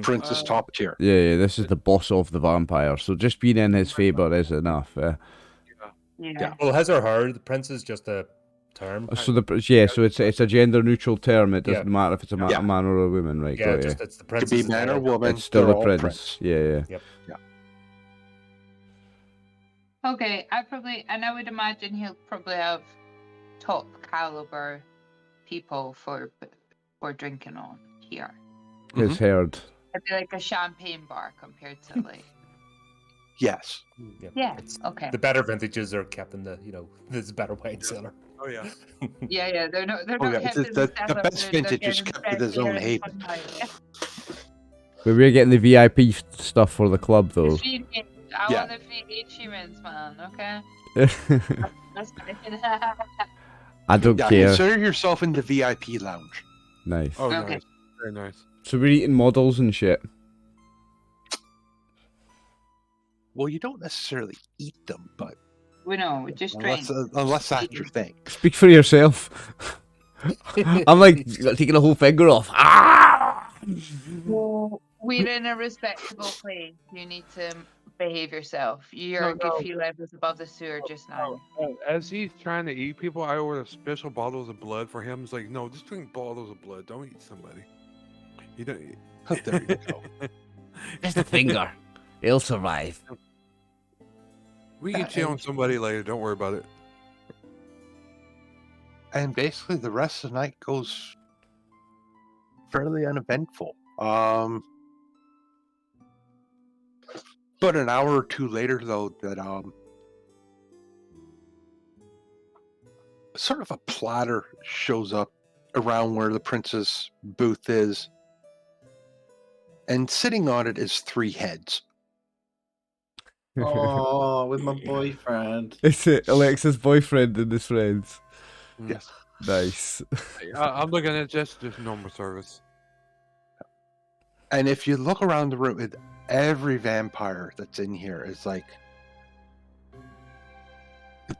Prince is top tier. Yeah, this is the boss of the vampire. So just being in his favor is enough. Yeah. well, his or her. The prince is just a term. So so it's a gender neutral term. It doesn't matter if it's a Yeah. man or a woman, right? Yeah, got just ya. it's the Could prince. be man or woman. It's still they're the all prince. Yeah. Yep. Okay. And I would imagine he'll probably have top caliber people for drinking on here. His herd. It'd be like a champagne bar compared to like. Yes. Yeah. It's, Okay. the better vintages are kept in the this better wine cellar. Oh yeah. Yeah. They're not. They're Oh, not yeah, kept the- in the cellar, best they're vintage is getting kept with his own fed haven. But we're getting the VIP stuff for the club, though. I Yeah. want the free achievements, man. Okay. That's fine. I don't Yeah, care. consider yourself in the VIP lounge. Nice. Oh, Okay. nice. Very nice. So we're eating models and shit. Well, you don't necessarily eat them, but we know. We just drink. unless that's your thing. Speak for yourself. I'm like taking a whole finger off. Ah! Well, we're in a respectable place. You need to behave yourself. Your goofy levels above the sewer just now. As he's trying to eat people, I order special bottles of blood for him. It's like, no, just drink bottles of blood. Don't eat somebody. You don't. There you go. Just a finger. He'll survive. We can chill on somebody later. Don't worry about it. And basically, the rest of the night goes fairly uneventful. But an hour or two later, though, that sort of a platter shows up around where the prince's booth is, and sitting on it is 3 heads. Oh, with my boyfriend. It's Alexa's boyfriend and his friends. Yes. Nice. I'm looking at just normal service. And if you look around the room, every vampire that's in here is like,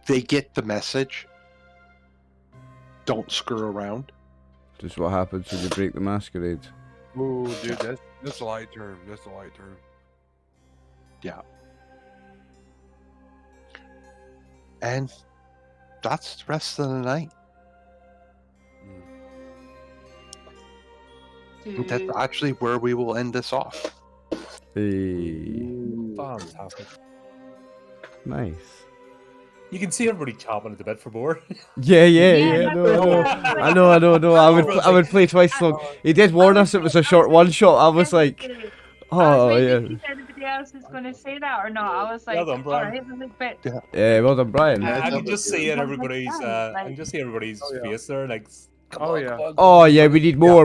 they get the message. Don't screw around. Just what happens when you break the masquerade. Ooh, dude, that's a light term. That's a light term. Yeah. And that's the rest of the night. That's actually where we will end this off. Hey. Fantastic. Nice. You can see everybody chomping at the bit for more. Yeah. No. I know. I would play twice as long. He did warn us it was a short one shot. I was like, oh yeah. If anybody else is going to say that or not, I was like, Well done, Brian. alright, I'm a bit. Yeah, well done, Brian. I can just see it. Oh my Everybody's. God, I can just see everybody's face there. Like, come Oh, on, yeah. come on, Oh yeah, we need more,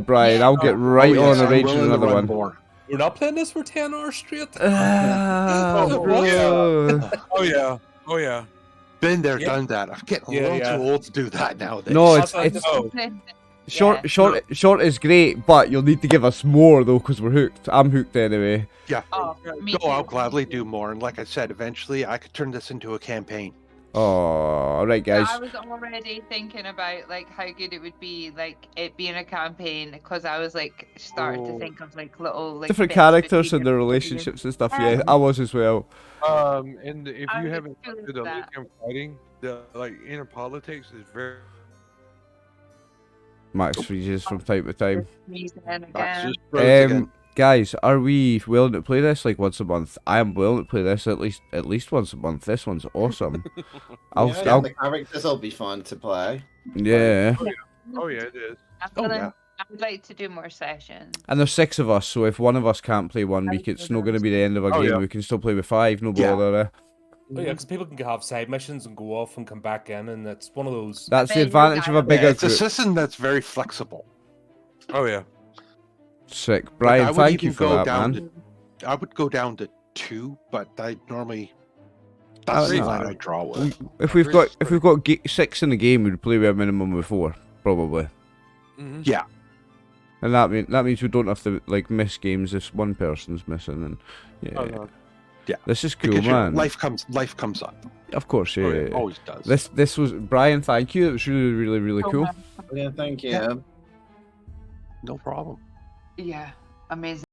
Brian. I'll get right Oh, on yes, I'm arranging willing to another run one. more. We're not playing this for 10 hours straight. Ah, Oh, bro. Oh yeah. Oh yeah. Been there, Yeah. done that. I'm getting a Yeah, little yeah. too old to do that nowadays. No, That's it's what short is great, but you'll need to give us more though, because we're hooked. I'm hooked anyway. Yeah. Oh, me Oh, I'll too. gladly do more. And like I said, eventually I could turn this into a campaign. Oh, all right, guys. I was already thinking about like how good it would be, like it being a campaign, because I was like starting to think of like little like Different bits characters between and their different relationships and stuff. Yeah, I was as well. And if I you would haven't do heard the that. Lycan fighting, the like inner politics is very. Max freezes from time to time. reason That's again. just froze again. Guys, are we willing to play this like once a month? I am willing to play this at least once a month. This one's awesome. I'll The characters will be fun to play. yeah. Oh yeah, it is. Yeah. I would like to do more sessions. And there's 6 of us, so if one of us can't play one week, it's not going to be the end of a Oh, game. yeah. We can still play with 5, no Yeah. bother. Oh, yeah, because people can have side missions and go off and come back in, and it's one of those. That's the bet you advantage of a that- bigger It's a group. system that's very flexible. Oh yeah. Sick. Like, Brian, I would thank you even for go that, down man. I would go down to 2, but I normally That's the no. line I draw with. If we've got 6 in the game, we'd play with a minimum of 4, probably. Mm-hmm. Yeah. And that means we don't have to like miss games if one person's missing. And yeah, Oh, no. Yeah. this is cool, Because, you know, man. life comes up. Of course, yeah. Oh, it always does. This was Brian. Thank you. It was really, really, really cool. Yeah, thank you. Yeah. No problem. Yeah, amazing.